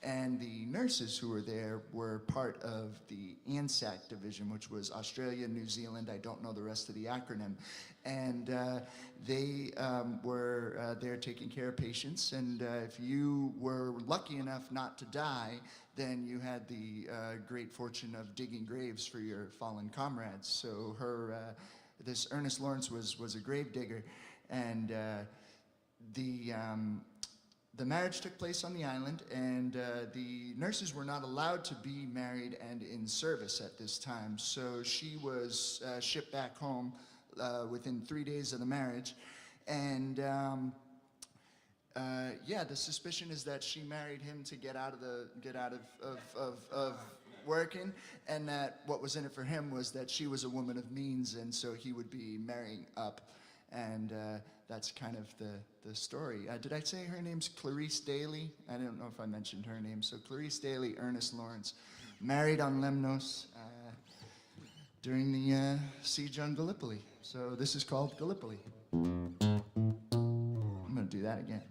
S3: And the nurses who were there were part of the ANZAC division, which was Australia, New Zealand, I don't know the rest of the acronym. And they were there taking care of patients. And if you were lucky enough not to die, then you had the great fortune of digging graves for your fallen comrades. So this Ernest Lawrence was a grave digger. And the the marriage took place on the island, and the nurses were not allowed to be married and in service at this time. So she was shipped back home within 3 days of the marriage. And yeah, the suspicion is that she married him to get out of working, and that what was in it for him was that she was a woman of means, and so he would be marrying up. And that's kind of the story. Did I say her name's Clarice Daly? I don't know if I mentioned her name. So Clarice Daly, Ernest Lawrence, married on Lemnos during the siege on Gallipoli. So this is called Gallipoli. I'm gonna do that again.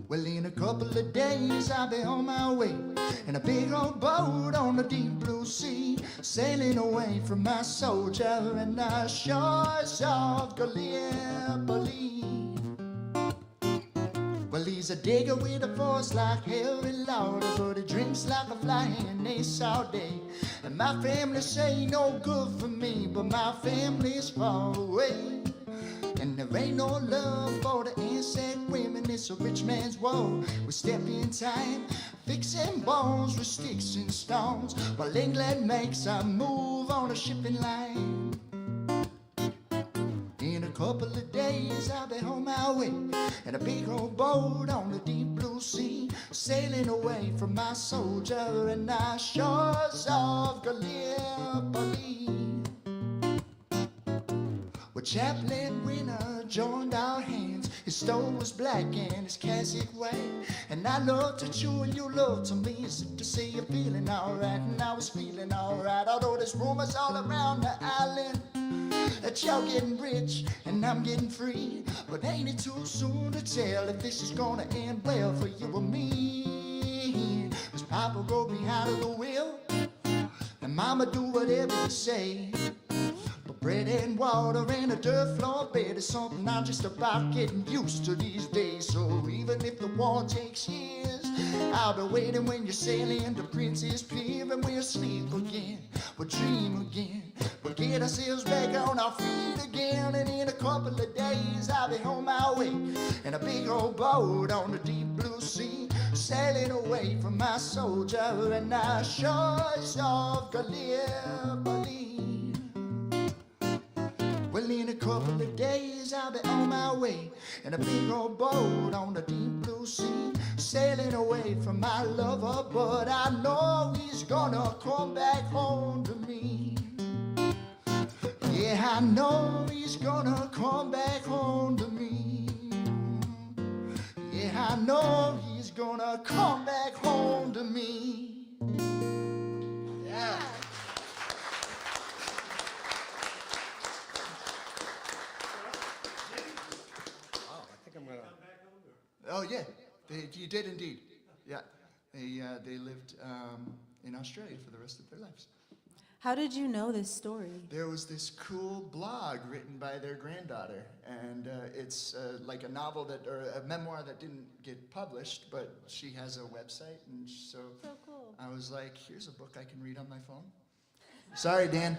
S3: Well, in a couple of days I'll be on my way in a big old boat on the deep blue sea, sailing away from my soldier and the shores of Galipoli. Well, he's a digger with a voice like Harry Lauder, but he drinks like a flying ace all day. And my family say no good for me, but my family's far away. And there ain't no love for the insect women, it's a rich man's world. We step in time, fixing bones with sticks and stones, while England makes a move on a shipping line. In a couple of days I'll be on my way in a big old boat on the deep blue sea, sailing away from my soldier and the shores of Galipoli. Well, Chaplain Winner joined our hands. His stone was black and his cassock white. And I love to chew and you love to me, as if to say you're feeling alright. And I was feeling alright, although there's rumors all around the island that y'all getting rich and I'm getting free. But ain't it too soon to tell if this is gonna end well for you and me? Cause Papa wrote me out of the will, and Mama do whatever you say. But bread and water and a dirt floor bed is something I'm just about getting used to these days. So even if the war takes years, I'll be waiting when you're sailing to Princess Pier, and we'll sleep again, we'll dream again, we'll get ourselves back on our feet again. And in a couple of days I'll be on my way in a big old boat on the deep blue sea, sailing away from my soldier and the shores of Galipoli. Well, in a couple of days I'll be on my way in a big old boat on the deep blue sea, sailing away from my lover, but I know he's gonna come back home to me. Yeah, I know he's gonna come back home to me. Yeah, I know he's gonna come back home to me. Yeah. Oh yeah, you did indeed. Yeah, they lived in Australia for the rest of their lives.
S2: How did you know this story?
S3: There was this cool blog written by their granddaughter, and it's like a novel that, or a memoir that didn't get published, but she has a website, and so
S2: cool.
S3: I was like, here's a book I can read on my phone. Sorry, Dan.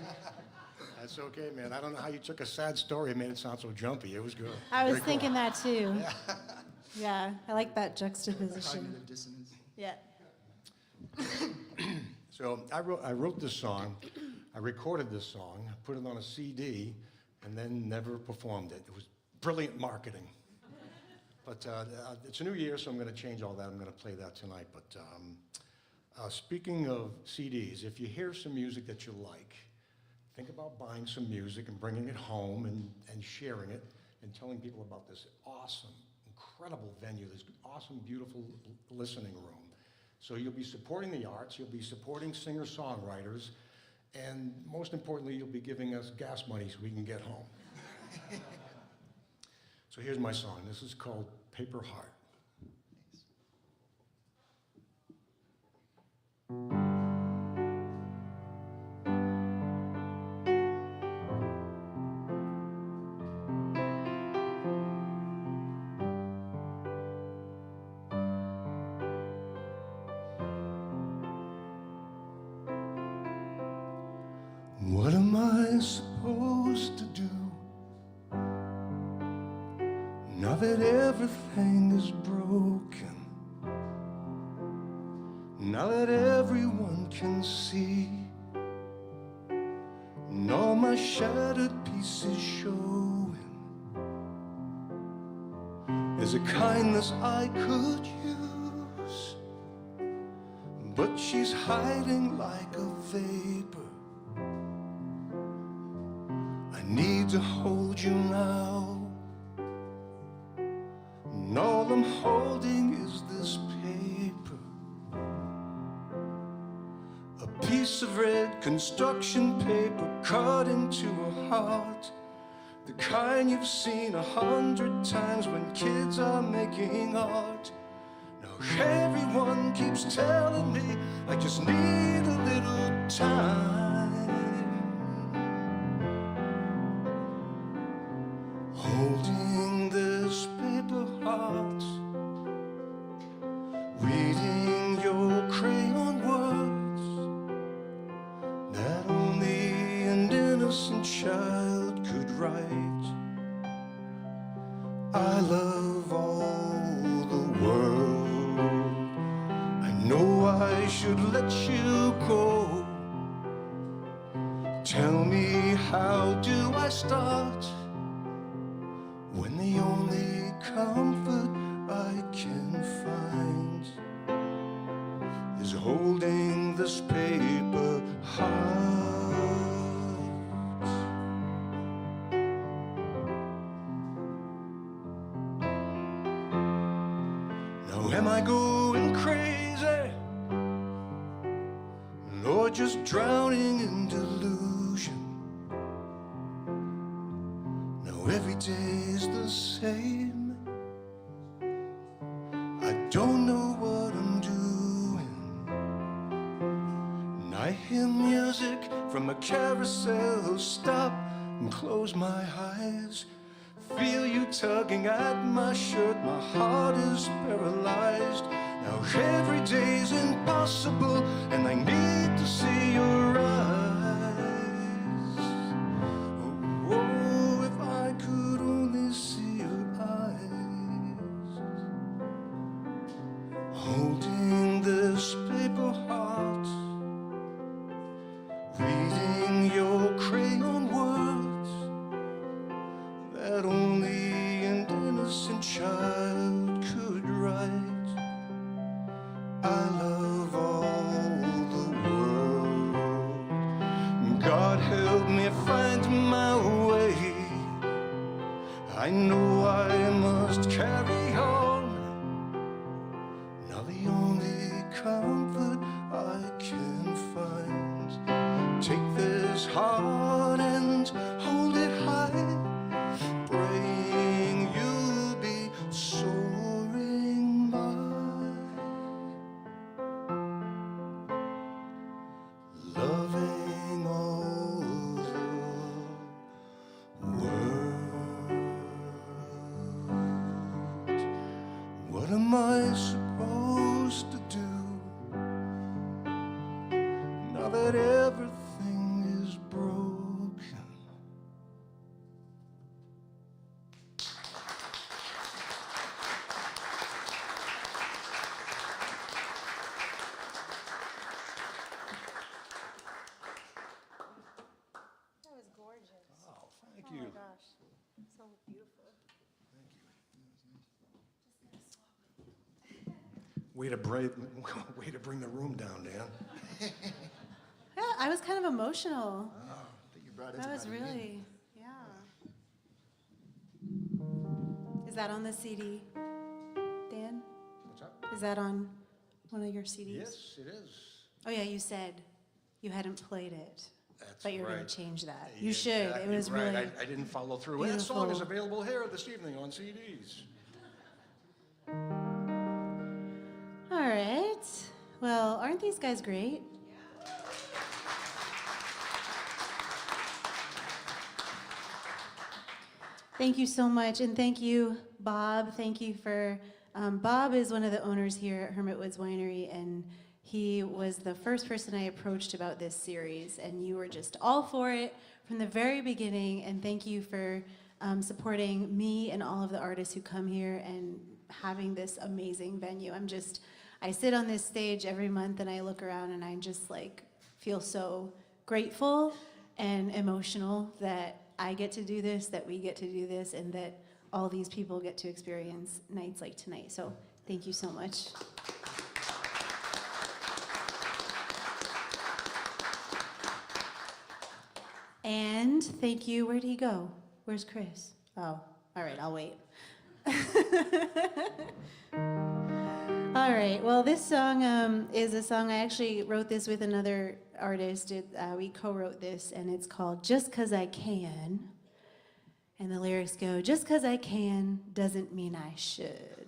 S4: That's okay, man. I don't know how you took a sad story and made it sound so jumpy. It was good.
S2: I was
S4: Very cool.
S2: thinking that too. Yeah, I like that juxtaposition.
S3: Cognitive dissonance.
S2: Yeah.
S4: So I wrote this song, I recorded this song, put it on a CD, and then never performed it. It was brilliant marketing. But it's a new year, so I'm going to change all that. I'm going to play that tonight. But speaking of CDs, if you hear some music that you like, think about buying some music and bringing it home and sharing it and telling people about this awesome, incredible venue, this awesome, beautiful listening room. So you'll be supporting the arts, you'll be supporting singer-songwriters, and most importantly, you'll be giving us gas money so we can get home. So here's my song. This is called Paper Heart. What am I supposed to do now that everything is broken? Now that everyone can see, and all my shattered pieces showing, there's a kindness I could use, but she's hiding like a vapor. I need to hold you now, and all I'm holding is this paper, a piece of red construction paper cut into a heart, the kind you've seen 100 times when kids are making art. Now everyone keeps telling me I just need a little time, holding this paper heart, reading your crayon words that only an innocent child could write. I love all the world. I know I should let you go. Tell me, how do I start when the only comfort I can find is holding this paper heart? Now am I going crazy, or just drowning in delusion? Now every day's the same, I don't know what I'm doing, and I hear music from a carousel, stop and close my eyes, feel you tugging at my shirt, my heart is paralyzed. Now every day's impossible, and I need to see your eyes. Oh, if I could only see your eyes, holding this paper heart, reading your crayon words that only an innocent child could write. I love all the world. God help me find my way. I know I must carry on. Now the only comfort I can find, take this heart and hold it high, praying you'll be soaring by, loving all the world. What am I supposed to do now that everything is broken?
S2: That was gorgeous.
S4: Oh, thank
S2: Oh
S4: you.
S2: my gosh, so beautiful.
S4: Way to bring the room down, Dan.
S2: Yeah, I was kind of emotional.
S3: I think you brought
S2: That was
S3: everybody in.
S2: really, yeah. Is that on the CD, Dan?
S4: What's up?
S2: Is that on one of your CDs?
S4: Yes, it is.
S2: Oh yeah, you said you hadn't played it,
S4: That's
S2: but you're going
S4: right.
S2: to change that.
S4: Yeah,
S2: You should. It
S4: exactly
S2: was
S4: right.
S2: really.
S4: I didn't follow through. And that song is
S2: beautiful.
S4: available here this evening on CDs.
S2: All right. Well, aren't these guys great? Thank you so much, and thank you, Bob. Thank you for. Bob is one of the owners here at Hermit Woods Winery, and He was the first person I approached about this series, and you were just all for it from the very beginning, and thank you for supporting me and all of the artists who come here and having this amazing venue. I sit on this stage every month and I look around and I just like feel so grateful and emotional that I get to do this, that we get to do this, and that all these people get to experience nights like tonight. So thank you so much. And thank you, where'd he go? Where's Chris? Oh, all right, I'll wait. All right, well, this song is a song, I actually wrote this with another artist. We co-wrote this, and it's called Just 'Cause I Can. And the lyrics go, just 'cause I can doesn't mean I should.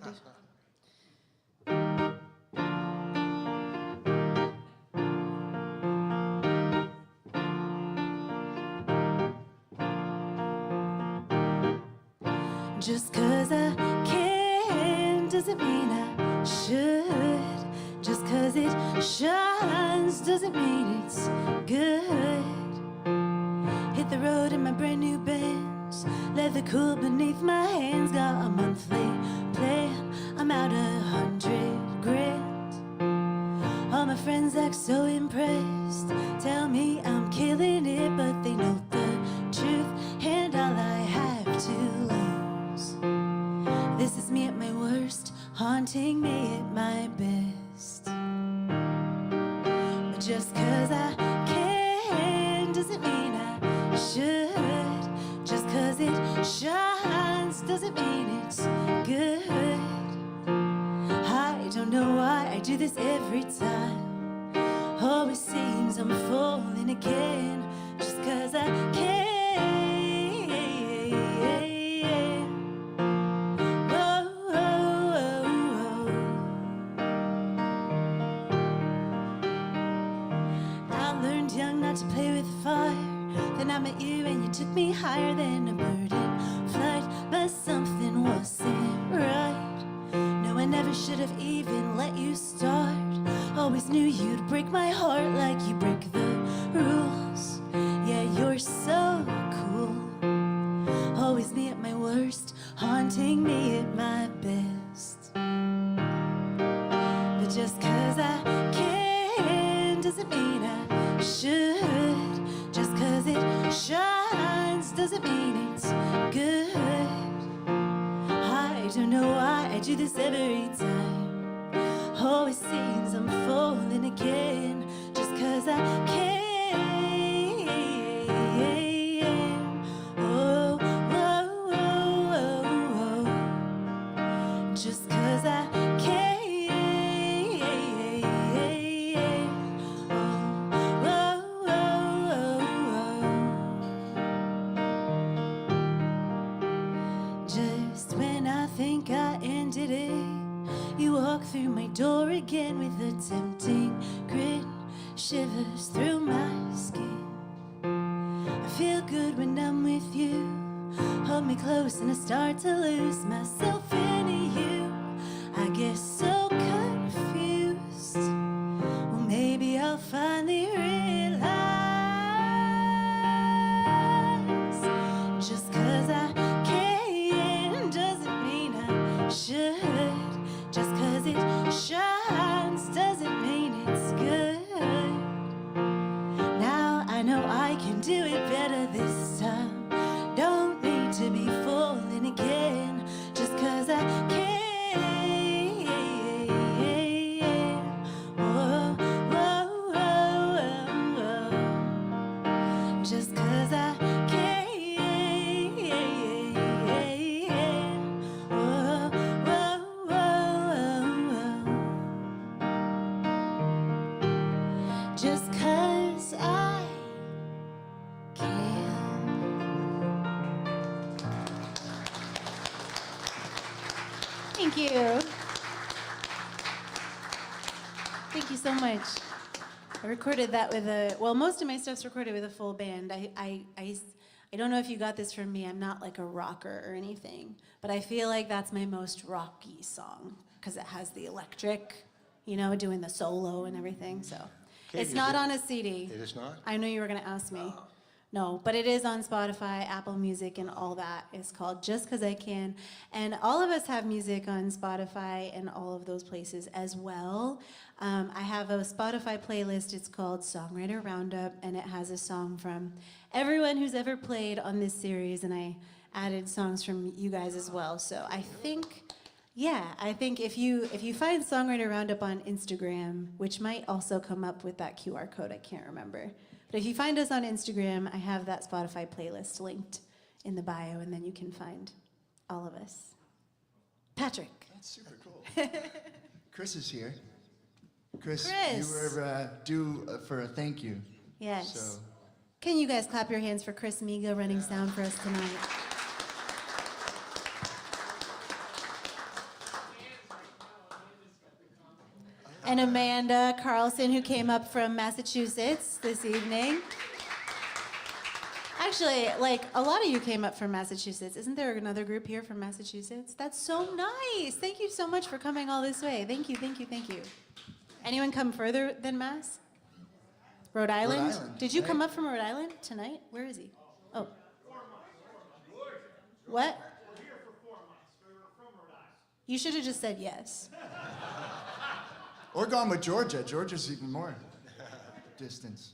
S2: Just 'cause I can doesn't mean I should. Just 'cause it shines doesn't mean it's good. Hit the road in my brand new Benz, leather cool beneath my hands. Got a monthly plan, I'm out 100 grand. All my friends act so impressed, tell me I'm killing it, but they know the truth, and all I have to lose. This is me at my worst, haunting me at my best. But just 'cause I can doesn't mean I should. Just 'cause it shines doesn't mean it's good. I don't know why I do this every time. Always seems I'm falling again. Just 'cause I can. To play with fire, then I met you and you took me higher than a bird in flight. But something wasn't right. No, I never should have even let you start. Always knew you'd break my heart like you break the rules. Yeah, you're so cool. Always me at my worst, haunting me at my best. But just 'cause I can doesn't mean I should. Just 'cause it shines doesn't mean it's good. I don't know why I do this every time. Always seems I'm falling again. Just 'cause I can. Oh, oh, oh, oh, oh. Just 'cause I can. Think I ended it. You walk through my door again with a tempting grin. Shivers through my skin. I feel good when I'm with you. Hold me close and I start to lose myself in you. I get so confused. Well, maybe I'll finally realize. Just 'cause I can doesn't mean I should. Just 'cause it shines doesn't mean it's good. Now I know I can do it better this time. Don't need to be falling again. Just 'cause I can. Whoa, whoa, whoa, whoa. Just 'cause I can. Just 'cause I can. Thank you. Thank you so much. I recorded that with most of my stuff's recorded with a full band. I don't know if you got this from me. I'm not like a rocker or anything, but I feel like that's my most rocky song because it has the electric, doing the solo and everything. So
S4: Katie,
S2: it's not
S4: is it-
S2: on a CD.
S4: It is not?
S2: I know you were going to ask me. No, but it is on Spotify, Apple Music, and all that. It's called Just 'Cause I Can. And all of us have music on Spotify and all of those places as well. I have a Spotify playlist. It's called Songwriter RoundUp, and it has a song from everyone who's ever played on this series, and I added songs from you guys as well. So I think if you find Songwriter RoundUp on Instagram, which might also come up with that QR code, I can't remember. But if you find us on Instagram, I have that Spotify playlist linked in the bio, and then you can find all of us. Patrick.
S3: That's super cool. Chris is here. Chris,
S2: Chris.
S3: you were due for a thank you.
S2: Yes.
S3: So,
S2: Can you guys clap your hands for Chris Miga running sound for us tonight? And Amanda Carlson, who came up from Massachusetts this evening. Actually, a lot of you came up from Massachusetts. Isn't there another group here from Massachusetts? That's so nice. Thank you so much for coming all this way. Thank you, thank you, thank you. Anyone come further than Mass? Rhode Island?
S3: Island,
S2: Did you come
S3: right?
S2: up from Rhode Island tonight? Where is he? Oh. What?
S6: We're here for 4 months. We're from Rhode Island.
S2: You should have just said yes.
S3: or gone with Georgia. Georgia's even more distance.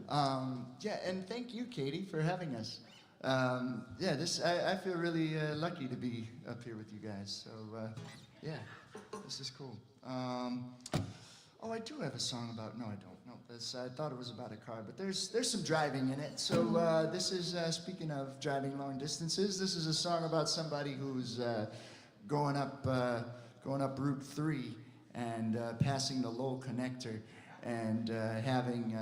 S3: And thank you, Katie, for having us. I feel really lucky to be up here with you guys. So, this is cool. I do have a song about. No, I don't. No, I thought it was about a car, but there's some driving in it. So this is speaking of driving long distances. This is a song about somebody who's going up Route 3 and passing the Lowell connector and having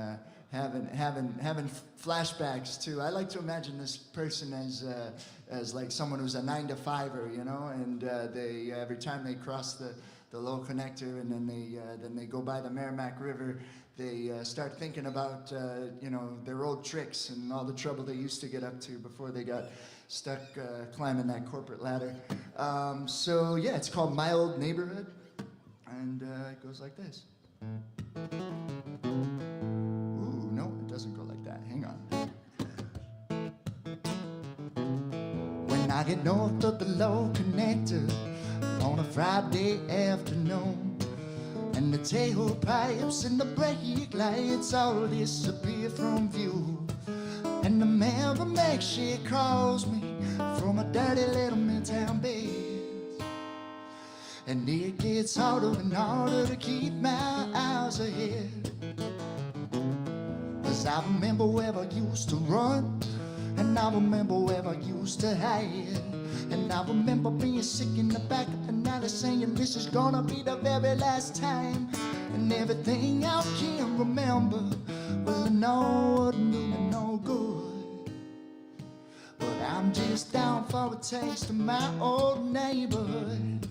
S3: flashbacks too. I like to imagine this person as like someone who's a 9-to-5er, and they every time they cross the Lowell connector and then they go by the Merrimack River, they start thinking about their old tricks and all the trouble they used to get up to before they got stuck climbing that corporate ladder. It's called My Old Neighborhood, and it goes like this. Ooh, no, it doesn't go like that. Hang on. When I get north of the Lowell connector on a Friday afternoon, and the tailpipes and the brake lights all disappear from view, and the Merrimack she calls me from a dirty little midtown bed, and it gets harder and harder to keep my eyes ahead. 'Cause I remember where I used to run, and I remember where I used to hide, and I remember being sick in the back of the night saying this is gonna be the very last time. And everything I can remember, well, I know it do me no good. But I'm just down for a taste of my old neighborhood.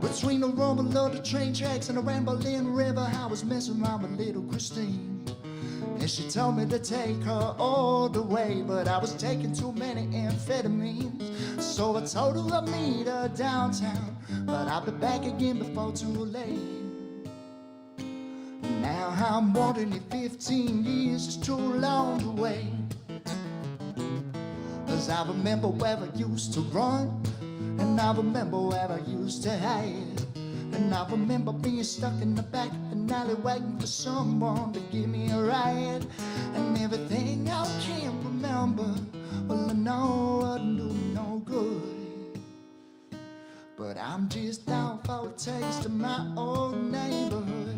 S3: Between the rumble of the train tracks and the rambling river, I was messing around with little Christine, and she told me to take her all the way, but I was taking too many amphetamines. So I told her I'd meet her downtown, but I'll be back again before too late. Now I'm wondering if 15 years is too long to wait. 'Cause I remember where I used to run, and I remember where I used to hide, and I remember being stuck in the back of an alley waiting for someone to give me a ride. And everything I can remember, well, I know it do me no good. But I'm just down for a taste of my old neighborhood.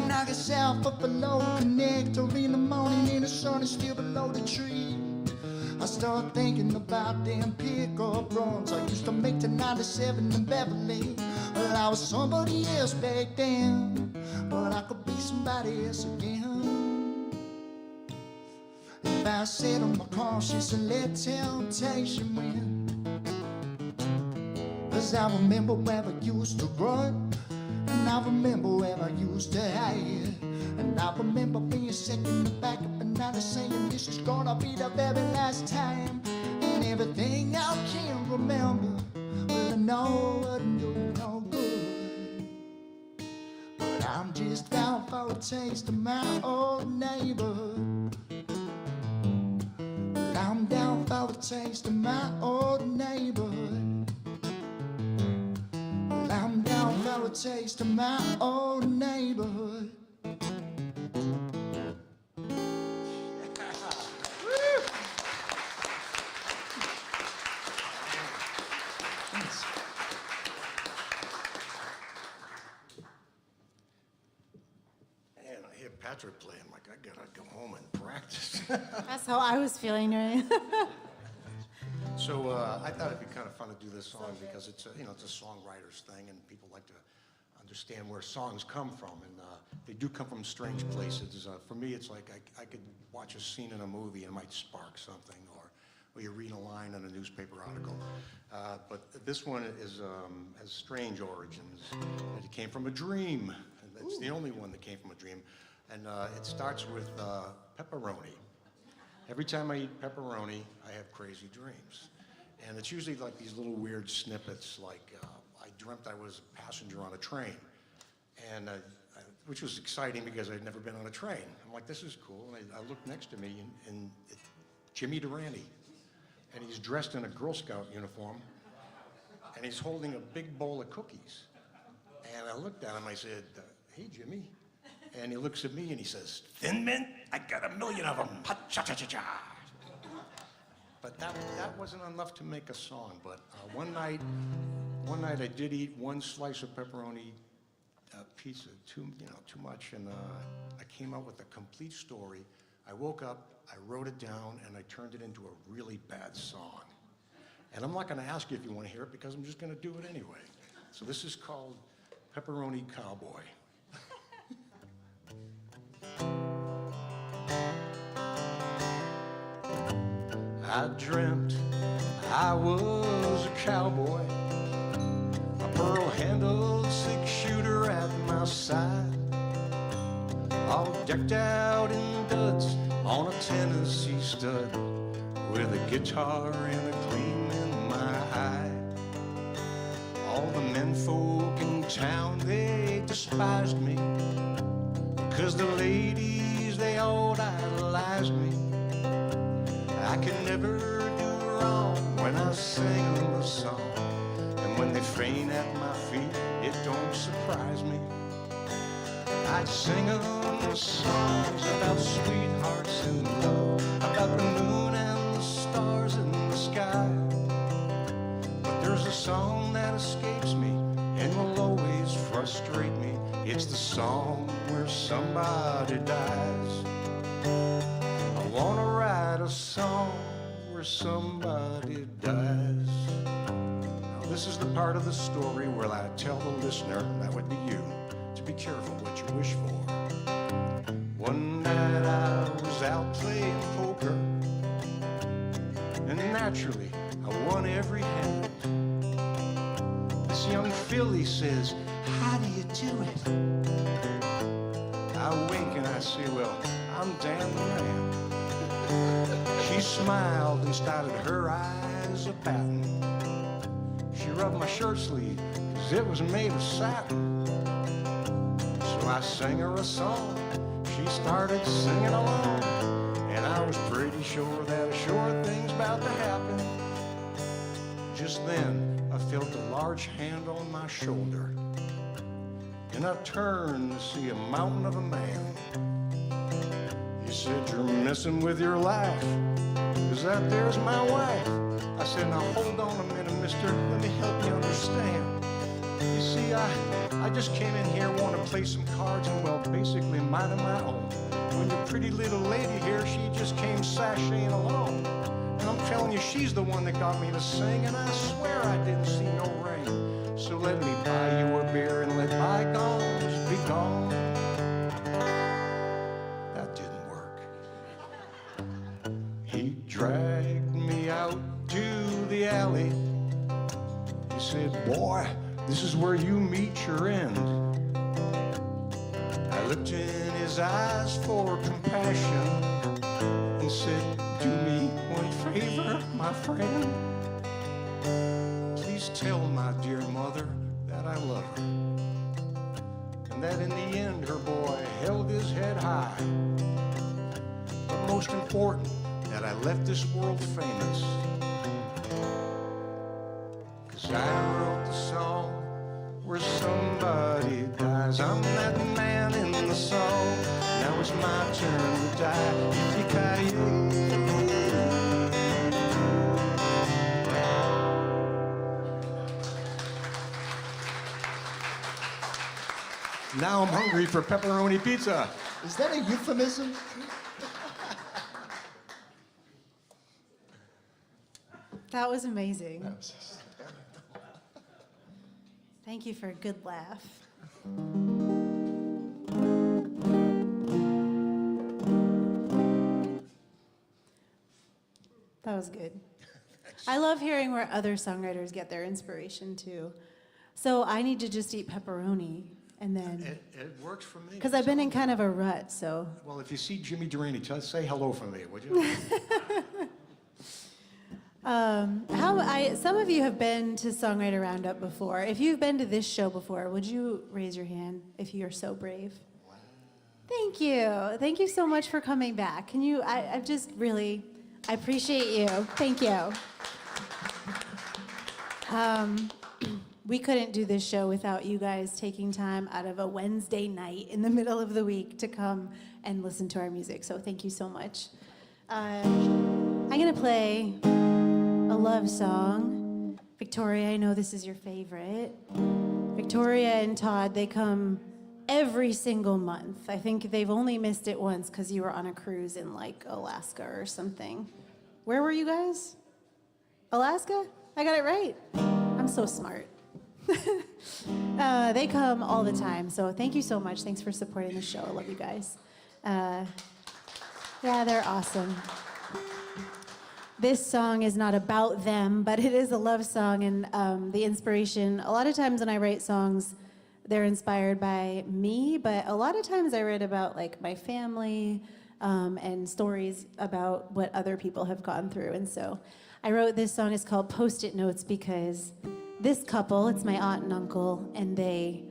S3: Knock yourself up below connector in the morning and the sun is still below the tree. I start thinking about them pickup runs I used to make to 97 in Beverly. Well, I was somebody else back then, but I could be somebody else again. If I sit on my conscience and let temptation win. 'Cause I remember where I used to run, and I remember where I used to hide, and I remember being sick in the back of another saying this is gonna be the very last time. And everything I can remember, well I know it wouldn't do no good. But I'm just out for a taste of my old neighborhood. Well, I'm down for a taste of my old neighborhood. Well, I'm down for a taste of my old neighborhood.
S4: And I hear Patrick play. I'm like, I gotta go home and practice.
S2: That's how I was feeling, right?
S4: So I thought it'd be kind of fun to do this song because it's a, it's a songwriters thing, and people like to understand where songs come from, and they do come from strange places. For me, it's like I could watch a scene in a movie and it might spark something, or you read a line in a newspaper article. But this one has strange origins. It came from a dream. And it's the only one that came from a dream, and it starts with pepperoni. Every time I eat pepperoni, I have crazy dreams. And it's usually like these little weird snippets, like I dreamt I was a passenger on a train, and which was exciting because I'd never been on a train. I'm like, this is cool. And I looked next to me, and it's Jimmy Durante, and he's dressed in a Girl Scout uniform, and he's holding a big bowl of cookies. And I looked at him, I said, hey, Jimmy. And he looks at me and he says, Thin Mint, I got 1 million of them. Ha-cha-cha-cha-cha. But that wasn't enough to make a song. But one night I did eat one slice of pepperoni pizza, too much, and I came out with a complete story. I woke up, I wrote it down, and I turned it into a really bad song. And I'm not going to ask you if you want to hear it because I'm just going to do it anyway. So this is called Pepperoni Cowboy. I dreamt I was a cowboy, a pearl-handled six-shooter at my side, all decked out in duds on a Tennessee stud, with a guitar and a gleam in my eye. All the menfolk in town, they despised me, 'cause the ladies, they all idolized me. I could never do wrong when I sing a song, and when they faint at my feet, it don't surprise me. I'd sing them songs about sweethearts and love, about the moon and the stars in the sky. But there's a song that escapes me and will always frustrate me. It's the song where somebody dies. I wanna write a song where somebody dies. Now this is the part of the story where I tell the listener, that would be you, to be careful what you wish for. One night I was out playing poker, and naturally I won every hand. This young filly says, how do you do it? I wink and I say, well, I'm damn the man. She smiled and started her eyes a-batting. She rubbed my shirt sleeve, 'cause it was made of satin. So I sang her a song, she started singing along, and I was pretty sure that a sure thing's about to happen. Just then, I felt a large hand on my shoulder, and I turned to see a mountain of a man. He said, you're messing with your life, 'cause that there's my wife. I said, now hold on a minute, mister, let me help you understand. You see, I just came in here, want to play some cards, and well, basically minding my own. When your pretty little lady here, she just came sashaying along. And I'm telling you, she's the one that got me to sing, and I swear I didn't see no rain. So let me buy you a beer and let bygones be gone. dragged me out to the alley. He said, boy, this is where you meet your end. I looked in his eyes for compassion and said, do me one favor, my friend. Please tell my dear mother that I love her, and that in the end her boy held his head high. But most important, that I left this world famous, 'cause I wrote the song where somebody dies. I'm that man in the song. Now it's my turn to die. Yippee-ki-yay. Now I'm hungry for pepperoni pizza.
S3: Is that a euphemism?
S2: That was amazing. Thank you for a good laugh. That was good. I love hearing where other songwriters get their inspiration too. So I need to just eat pepperoni and then,
S4: It works for me.
S2: because I've been in kind of a rut, so.
S4: Well, if you see Jimmy Durante, say hello for me, would you?
S2: Some of you have been to Songwriter RoundUp before. If you've been to this show before, would you raise your hand if you're so brave? Wow. Thank you. Thank you so much for coming back. Can you, I just really, I appreciate you. Thank you. We couldn't do this show without you guys taking time out of a Wednesday night in the middle of the week to come and listen to our music. So thank you so much. I'm going to play a love song. Victoria, I know this is your favorite. Victoria and Todd, they come every single month. I think they've only missed it once because you were on a cruise in like Alaska or something. Where were you guys? Alaska? I got it right. I'm so smart. They come all the time, so thank you so much. Thanks for supporting the show. I love you guys. Yeah, they're awesome. This song is not about them, but it is a love song, and the inspiration, a lot of times when I write songs, they're inspired by me, but a lot of times I write about like my family and stories about what other people have gone through. And so I wrote this song. It's called Post-it Notes because this couple, it's my aunt and uncle, and they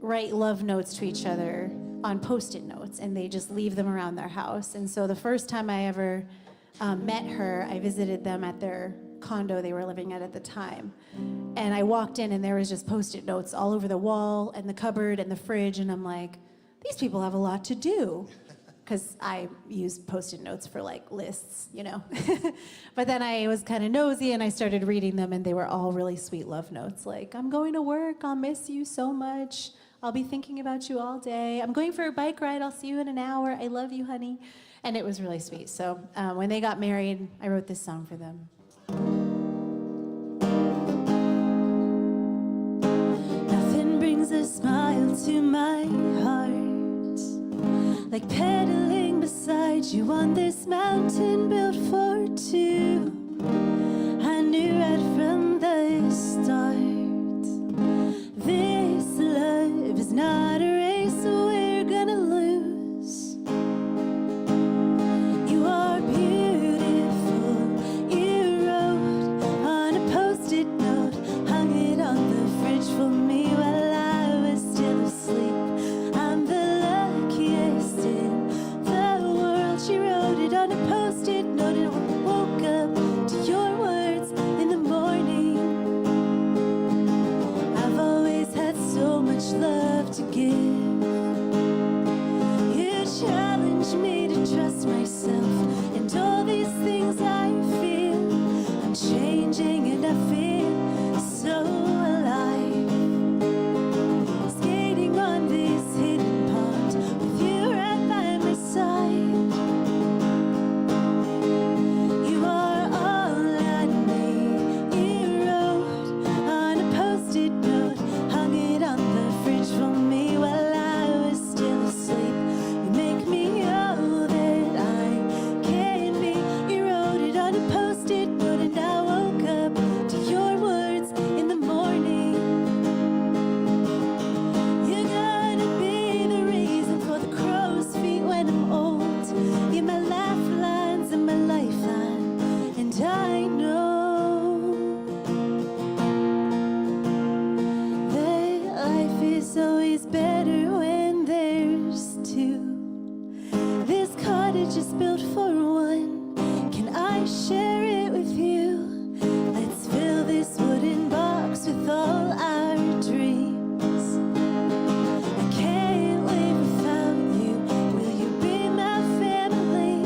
S2: write love notes to each other on Post-it notes, and they just leave them around their house. And so the first time I ever met her, I visited them at their condo they were living at the time. And I walked in and there was just Post-it notes all over the wall and the cupboard and the fridge, and I'm like, these people have a lot to do. Because I use Post-it notes for like lists, you know. But then I was kind of nosy and I started reading them, and they were all really sweet love notes. Like, I'm going to work, I'll miss you so much. I'll be thinking about you all day. I'm going for a bike ride, I'll see you in an hour. I love you, honey. And it was really sweet. So when they got married, I wrote this song for them. Nothing brings a smile to my heart like pedaling beside you on this mountain built for two. I knew right from the start, this love is not a race we're gonna lose. You are beautiful, you wrote on a Post-it note, hung it on the fridge for me while I was still asleep. I'm the luckiest in the world. She wrote it on a Post-it note and woke up share it with you. Let's fill this wooden box with all our dreams. I can't live without you. Will you be my family?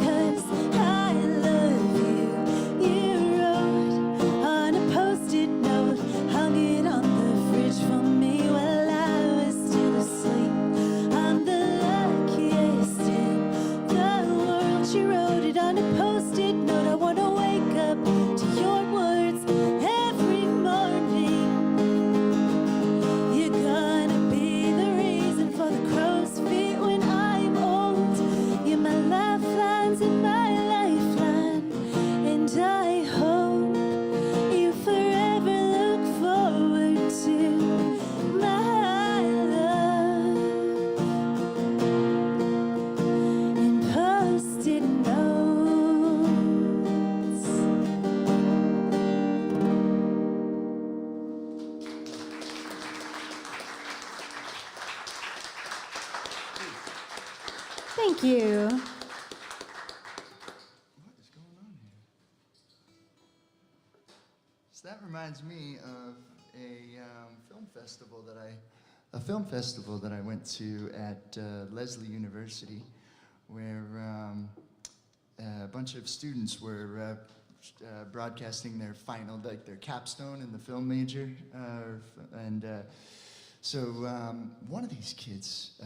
S2: 'Cause I love you. You wrote on a post-it note, hung it on the fridge for me while I was still asleep. I'm the luckiest in the world. She wrote it on a post-it note. I wanna wake up to your words every morning. You're gonna be the reason for the crow's feet when I'm old. You're my lifelines and my lifeline, and I hope you forever look forward to my love in post-it notes. Thank you.
S3: What is going on here? So that reminds me of a film festival that I went to at Lesley University, where a bunch of students were broadcasting their final, like their capstone in the film major, and so one of these kids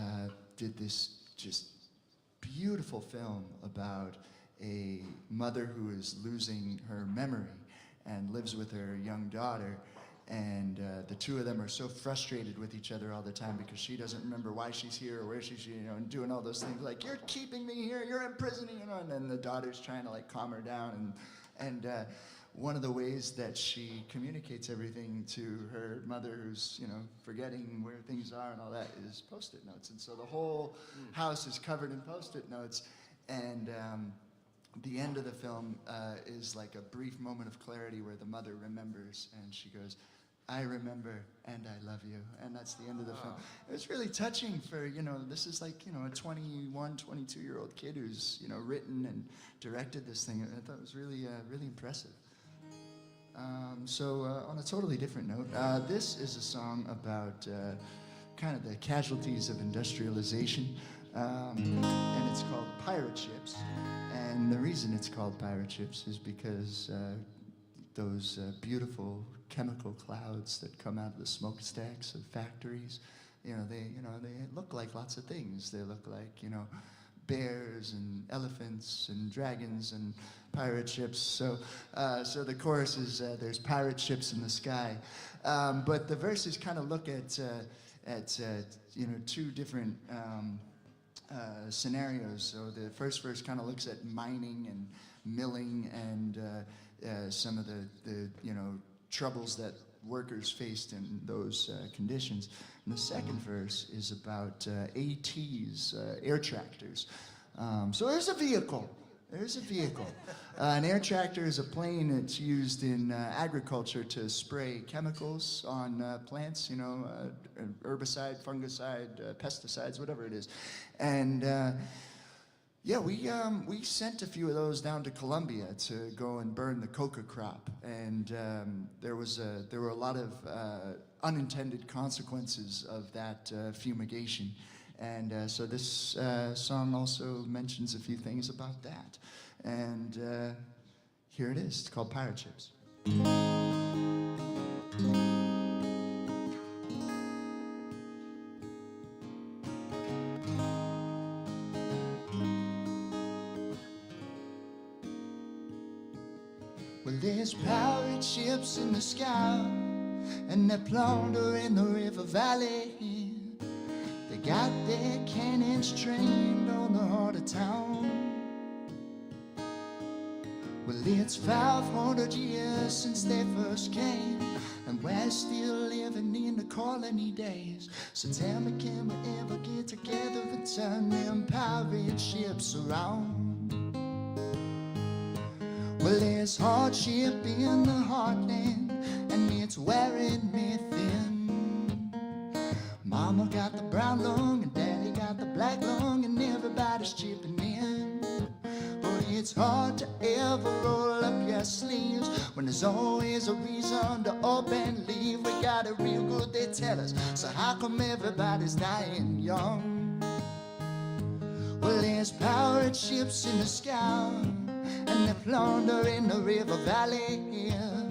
S3: did this just beautiful film about a mother who is losing her memory and lives with her young daughter, and the two of them are so frustrated with each other all the time because she doesn't remember why she's here or where she's, and doing all those things like, you're keeping me here, you're imprisoning, and then the daughter's trying to like calm her down, and one of the ways that she communicates everything to her mother, who's forgetting where things are and all that, is post-it notes. And so the whole house is covered in post-it notes, and the end of the film is like a brief moment of clarity where the mother remembers, and she goes, I remember and I love you, and that's the end of the film. It was really touching for, this is like, a 21, 22-year-old kid who's, written and directed this thing. I thought it was really, really impressive. So on a totally different note, this is a song about kind of the casualties of industrialization, and it's called Pirate Ships. And the reason it's called Pirate Ships is because those beautiful chemical clouds that come out of the smokestacks of factories, they look like lots of things. They look like, bears and elephants and dragons and pirate ships. So the chorus is there's pirate ships in the sky, but the verses kind of look at two different scenarios. So the first verse kind of looks at mining and milling and some of the troubles that workers faced in those conditions. And the second verse is about ATs, air tractors. So there's a vehicle. There's a vehicle. An air tractor is a plane that's used in agriculture to spray chemicals on plants, herbicide, fungicide, pesticides, whatever it is. And yeah, we sent a few of those down to Colombia to go and burn the coca crop, and there were a lot of unintended consequences of that fumigation, and so this song also mentions a few things about that, and here it is. It's called Pirate Ships. Well, there's pirate ships in the sky, and they're plundering the river valley. They got their cannons trained on the heart of town. Well, it's 500 years since they first came, and we're still living in the colony days. So tell me, can we ever get together and turn them pirate ships around? Well, there's hardship in the heartland, and it's wearing me thin. Mama got the brown lung, and Daddy got the black lung, and everybody's chipping in. But it's hard to ever roll up your sleeves when there's always a reason to up and leave. We got it real good, they tell us, so how come everybody's dying young? Well, there's pirate ships in the sky, and they plunder in the river valley here.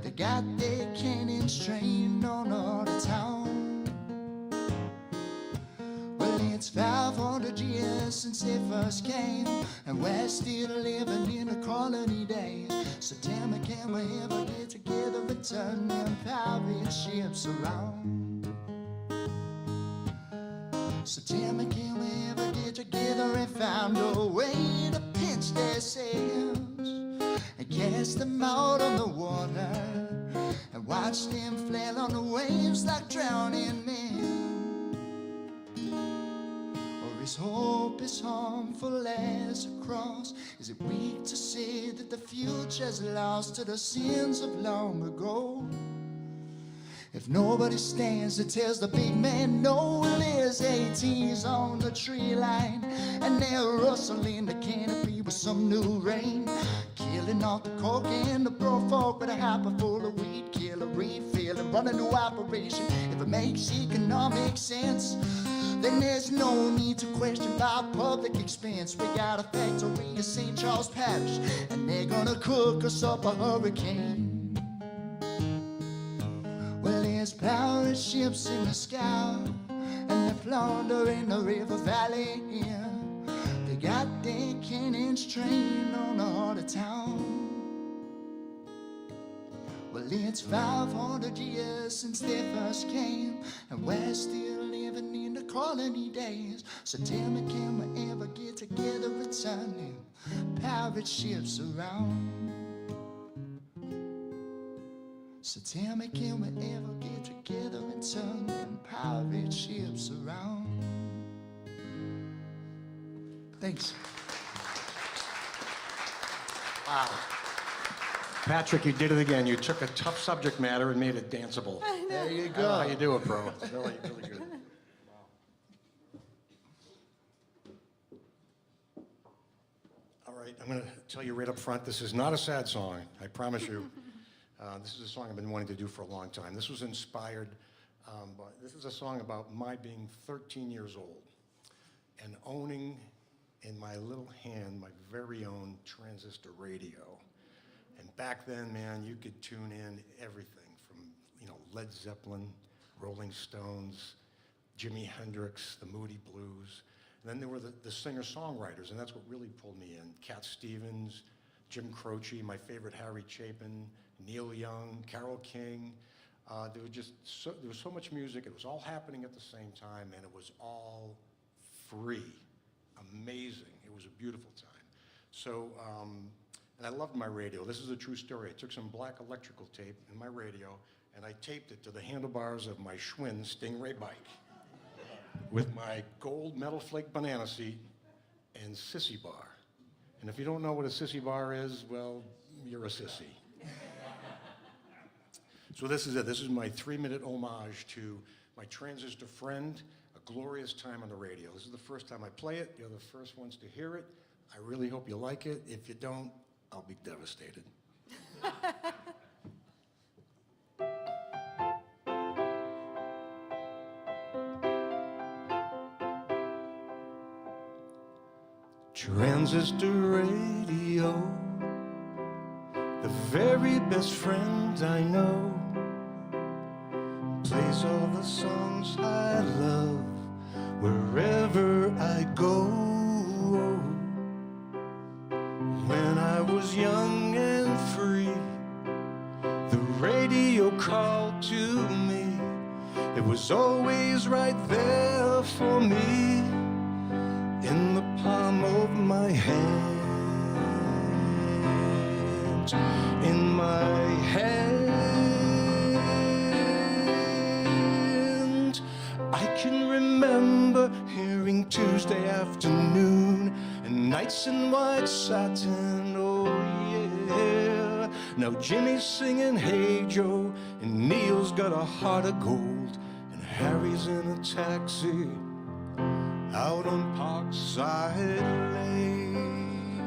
S3: They got their cannons trained on all the town. It's 500 years since they first came, and we're still living in the colony days. So tell me, can we ever get together and turn them pirate ships around? So tell me, can we ever get together and find a way to pinch their sails and cast them out on the water and watch them flail on the waves like drowning men? His hope is harmful as a cross. Is it weak to say that the future's lost to the sins of long ago? If nobody stands that tells the big man no, well, there's ATs on the tree line, and they're rustling the canopy with some new rain, killing off the coke and the bro folk with a hopper full of weed. Kill a refill and run a new operation. If it makes economic sense, then there's no need to question about public expense. We got a factory in St. Charles Parish, and they're gonna cook us up a hurricane. Well, there's pirate ships in the sky, and they plunder in the river valley here. They got their cannons trained on all the town. Well, it's 500 years since they first came, and we're still living in the colony days. So tell me, can we ever get together and turn them pirate ships around? So tell me, can we ever get together and turn them pirate ships around? Thanks.
S4: Wow. Patrick, you did it again. You took a tough subject matter and made it danceable.
S3: There you
S4: I don't know
S3: go.
S4: how you do it, bro. It's really, really good. All right, I'm going to tell you right up front, this is not a sad song, I promise you. This is a song I've been wanting to do for a long time. This was inspired, this is a song about my being 13 years old and owning in my little hand my very own transistor radio. And back then, man, you could tune in everything from, Led Zeppelin, Rolling Stones, Jimi Hendrix, the Moody Blues. And then there were the singer-songwriters, and that's what really pulled me in. Cat Stevens, Jim Croce, my favorite Harry Chapin, Neil Young, Carole King. There was so much music. It was all happening at the same time, and it was all free. Amazing. It was a beautiful time. So, and I loved my radio. This is a true story. I took some black electrical tape in my radio, and I taped it to the handlebars of my Schwinn Stingray bike with my gold metal flake banana seat and sissy bar. And if you don't know what a sissy bar is, well, you're a sissy. So this is it. This is my 3-minute homage to my transistor friend, A Glorious Time on the Radio. This is the first time I play it. You're the first ones to hear it. I really hope you like it. If you don't, I'll be devastated. Transistor radio, the very best friend I know, plays all the songs I love wherever I go. When I was young and free, the radio called to me. It was always right there for me, in the palm of my hand, in my hand. I can remember hearing Tuesday afternoon and nights in white satin, oh yeah. Now Jimmy's singing Hey Joe, and Neil's got a heart of gold, and Harry's in a taxi out on Parkside Lane.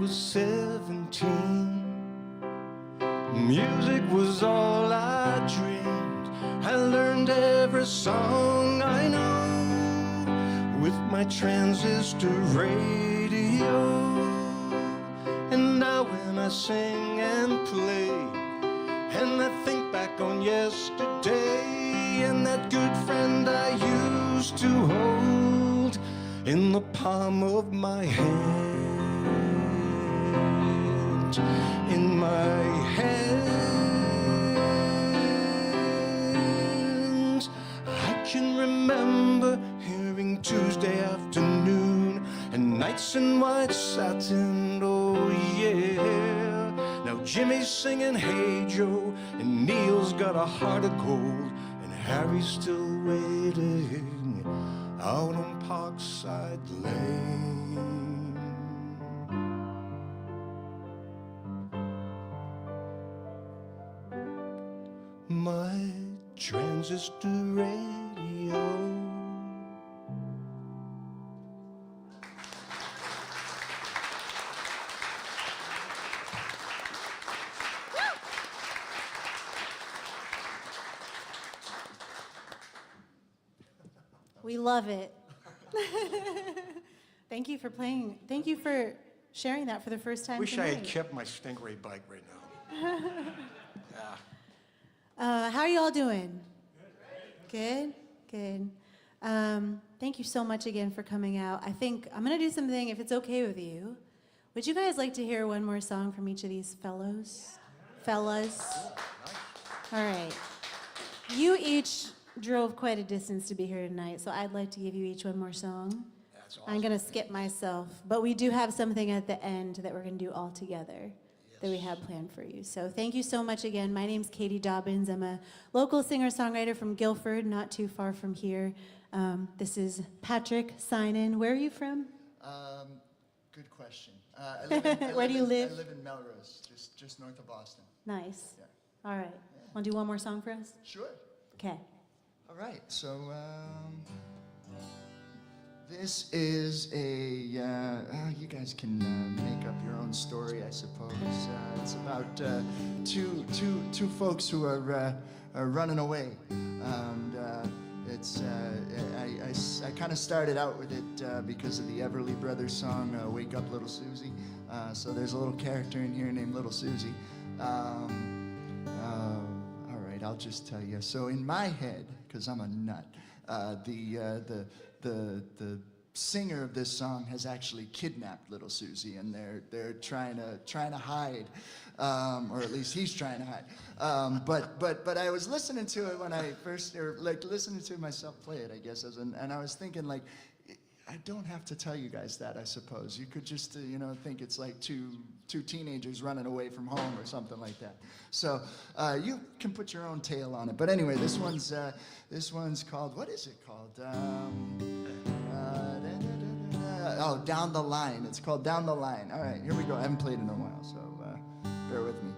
S4: was 17. Music was all I dreamed. I learned every song I know with my transistor radio. And now when I sing and play, and I think back on yesterday, and that good friend I used to hold in the palm of my hand, in my hands. I can remember hearing Tuesday afternoon and nights in white satin, oh yeah. Now Jimmy's singing Hey Joe, and Neil's got a heart of gold, and Harry's still waiting out on Parkside Lane. My transistor radio.
S2: We love it. Thank you for playing. Thank you for sharing that for the first time
S4: Wish
S2: tonight.
S4: I had kept my Stingray bike right now.
S2: How are you all doing? Good? Good. Thank you so much again for coming out. I think I'm going to do something, if it's okay with you. Would you guys like to hear one more song from each of these fellas? All right. You each drove quite a distance to be here tonight, so I'd like to give you each one more song.
S4: That's awesome.
S2: I'm going to skip myself, but we do have something at the end that we're going to do all together that we have planned for you. So thank you so much again. My name's Katie Dobbins. I'm a local singer-songwriter from Guilford, not too far from here. This is Patrick Synan. Where are you from?
S3: Good question. I
S2: Where do you live?
S3: I live in Melrose, just north of Boston.
S2: Nice.
S3: Yeah.
S2: All right. Want to do one more song for us?
S3: Sure.
S2: Okay.
S3: All right, so this is a, you guys can make up your own story, I suppose. It's about two folks who are running away. And it's, I kind of started out with it because of the Everly Brothers song, Wake Up Little Susie. So there's a little character in here named Little Susie. All right, I'll just tell you. So in my head, because I'm a nut, the singer of this song has actually kidnapped Little Susie, and they're trying to hide, or at least he's trying to hide. But I was listening to it when I first, or like listening to myself play it, I guess, and I was thinking like, I don't have to tell you guys that, I suppose. You could just, think it's like two teenagers running away from home or something like that. So you can put your own tale on it. But anyway, this one's called, what is it called? Down the Line. It's called Down the Line. All right, here we go. I haven't played in a while, so bear with me.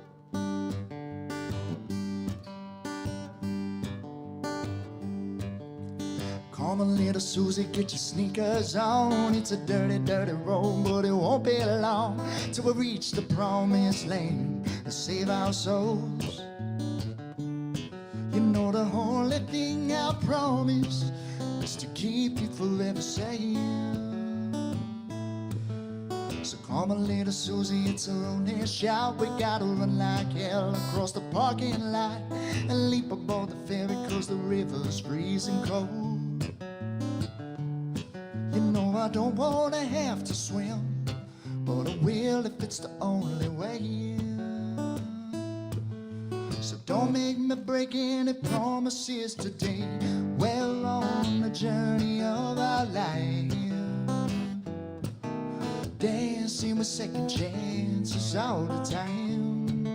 S3: Come on, little Susie, get your sneakers on. It's a dirty, dirty road, but it won't be long till we reach the promised land and save our souls. You know the only thing I promise is to keep you forever safe. So come on, little Susie, it's our only shot. We gotta run like hell across the parking lot and leap aboard the ferry 'cause the river's freezing cold. You know I don't wanna have to swim, but I will if it's the only way. So don't make me break any promises today. We're on the journey of our life, dancing with second chances all the time.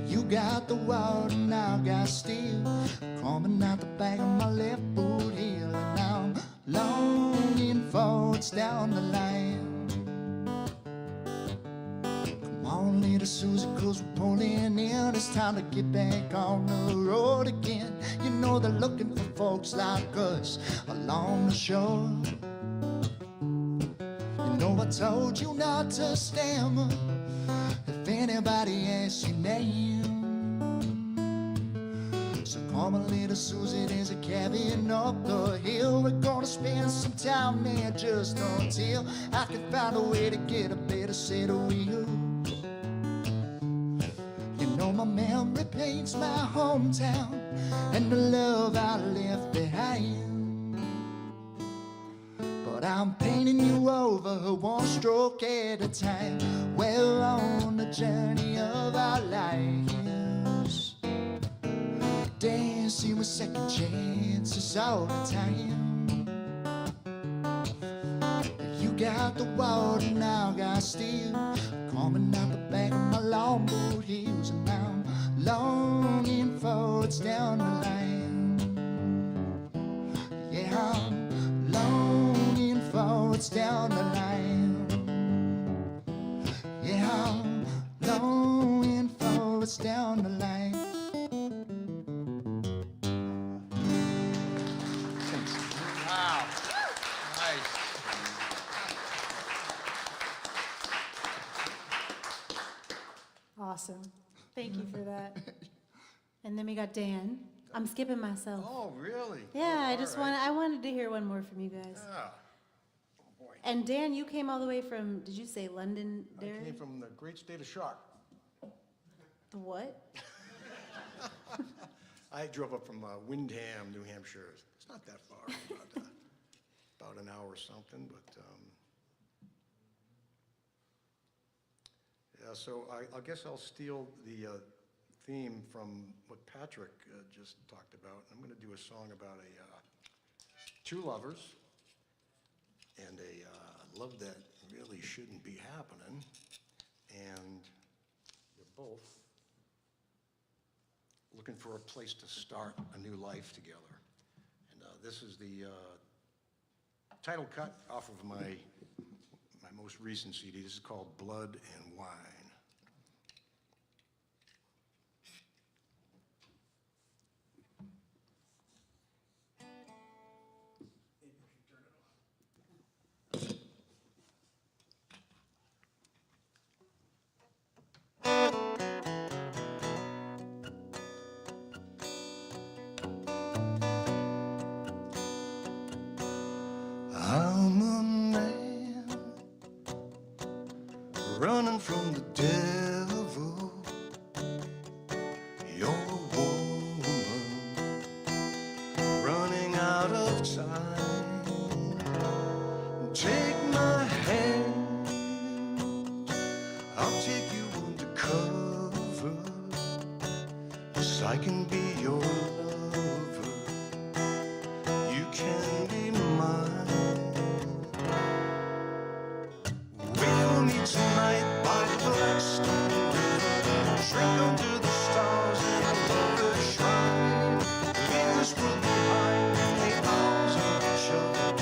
S3: You got the water and I got steel coming out the back of my left boot heel, and I'm longing for what's down the line. Come on, little Susie, 'cause we're pulling in. It's time to get back on the road again. You know they're looking for folks like us along the shore. know I told you not to stammer if anybody asks your name. So come on, little Susie, there's a cabin up the hill. We're gonna spend some time there just until I can find a way to get a better set of wheels. You know my memory paints my hometown and the love I left behind. But I'm painting you over one stroke at a time. We're on the journey of our lives, dancing with second chances all the time. You got the water, now got steel coming out the back of my longboat heels, and I'm longing for it's down the line. Yeah, I'm longing for it's down the line. Yeah, I'm longing for it's down the line.
S4: Wow. Nice.
S2: Awesome. Thank you for that. And then we got Dan. I'm skipping myself.
S4: Oh, really?
S2: Yeah,
S4: Oh,
S2: I just
S4: all right.
S2: I wanted to hear one more from you guys.
S4: Yeah. Oh, boy.
S2: And Dan, you came all the way from, did you say London,
S4: I
S2: Derry?
S4: came from the great state of shock.
S2: The what?
S4: I drove up from Windham, New Hampshire. It's not that far, about an hour or something, but yeah, so I guess I'll steal the theme from what Patrick just talked about. I'm going to do a song about two lovers and a love that really shouldn't be happening, and they're both looking for a place to start a new life together. And this is the title cut off of my most recent CD. This is called Blood and Wine. I'm a man running from the devil. You're a woman running out of time. Take my hand, I'll take you undercover, 'cause I can be your lover. You can be mine. Tonight by the Blackstone River, drink under the stars in a lover's shrine. Leave this world behind in the arms of each other.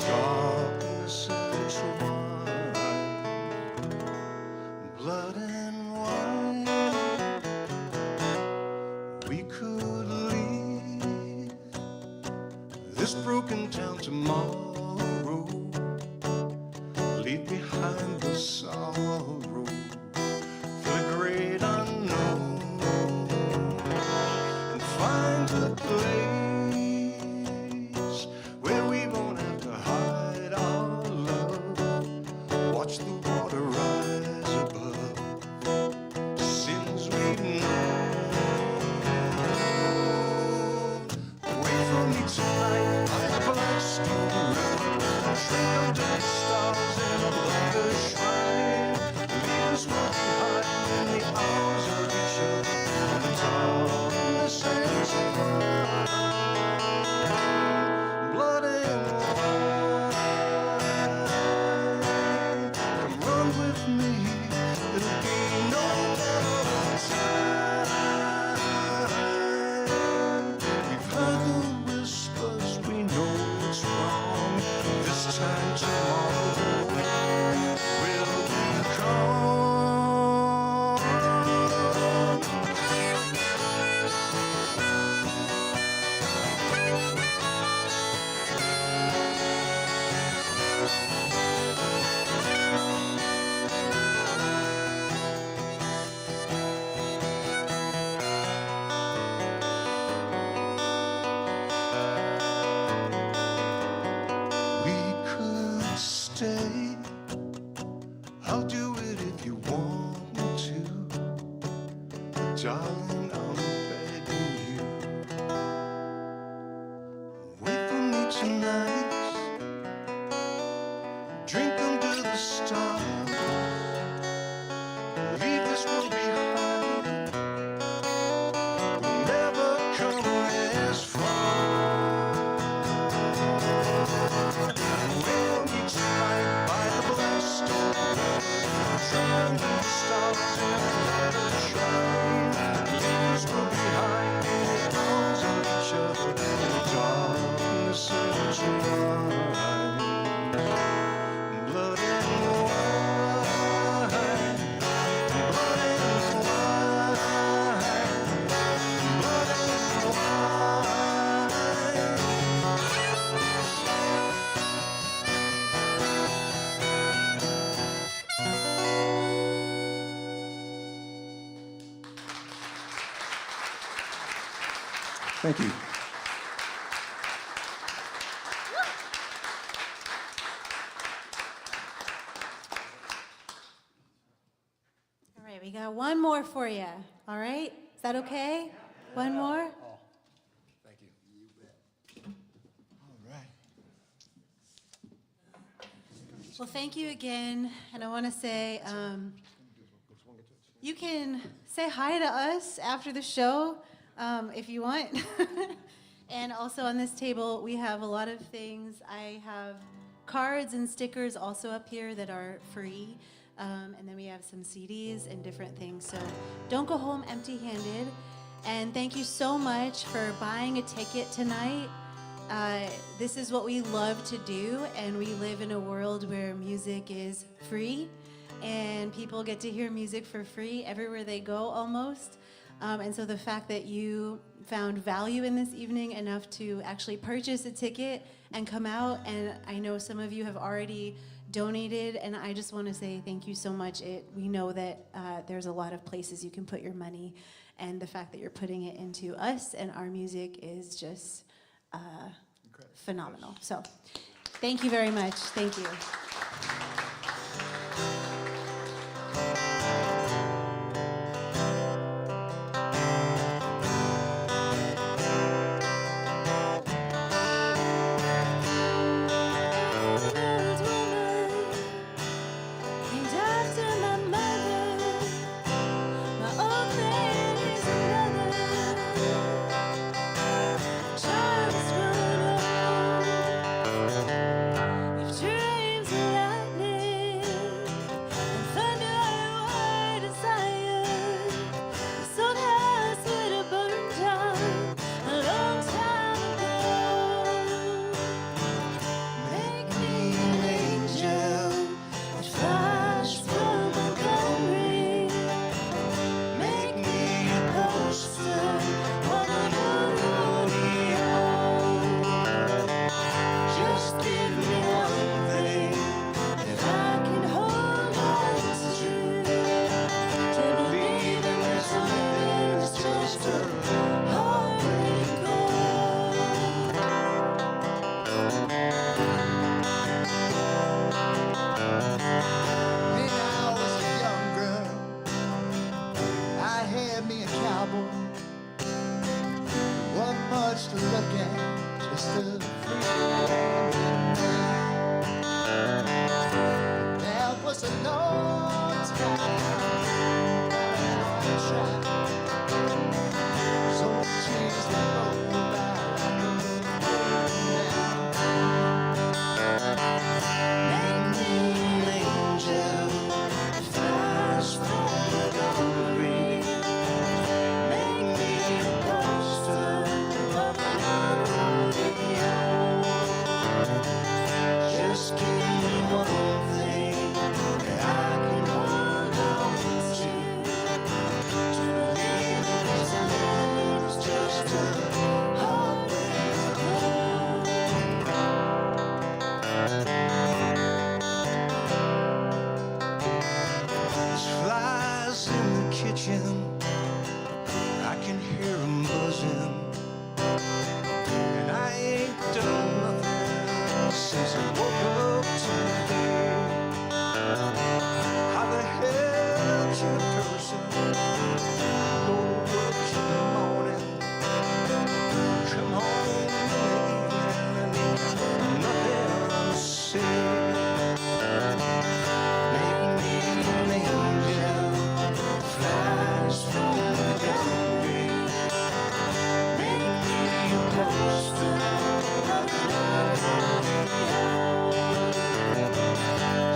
S4: Darkness intertwined. Blood and wine. We could leave this broken town tomorrow. Leave behind the sorrow for the great unknown, and find a place where we won't have to hide our love. Watch the water rise above the sins we've known. Wait for me tonight by the Blackstone River. Drink under the stars in a lover's shrine. Leave us well behind in the arms of each other. And the darkness ends in blood and wine. Come run with me, there'll be no better time. We've heard the whispers, we know it's wrong. This time tomorrow will come. Thank you.
S2: All right, we got one more for you. All right? Is that okay? One more?
S4: Thank you.
S3: All right.
S2: Well, thank you again. And I want to say you can say hi to us after the show if you want. And also on this table, we have a lot of things. I have cards and stickers also up here that are free. And then we have some CDs and different things. So don't go home empty-handed. And thank you so much for buying a ticket tonight. This is what we love to do, and we live in a world where music is free, and people get to hear music for free everywhere they go almost. And so the fact that you found value in this evening enough to actually purchase a ticket and come out, and I know some of you have already donated, and I just want to say thank you so much. We know that there's a lot of places you can put your money, and the fact that you're putting it into us and our music is just phenomenal. So thank you very much. Thank you.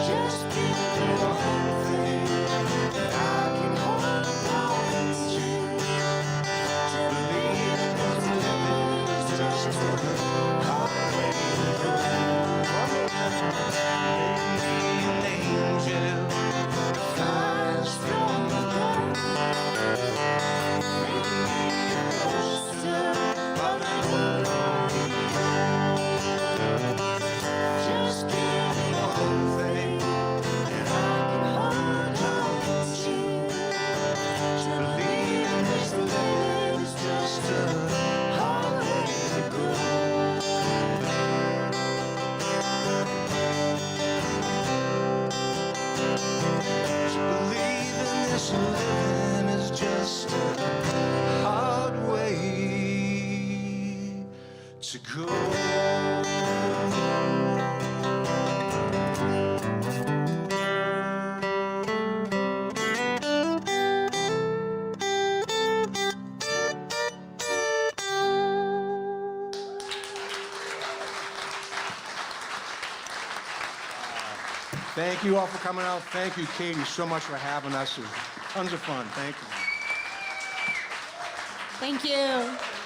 S7: Just give me one thing that I can hold on.
S4: Thank you all for coming out. Thank you, Katie, so much for having us. It was tons of fun. Thank you.
S2: Thank you.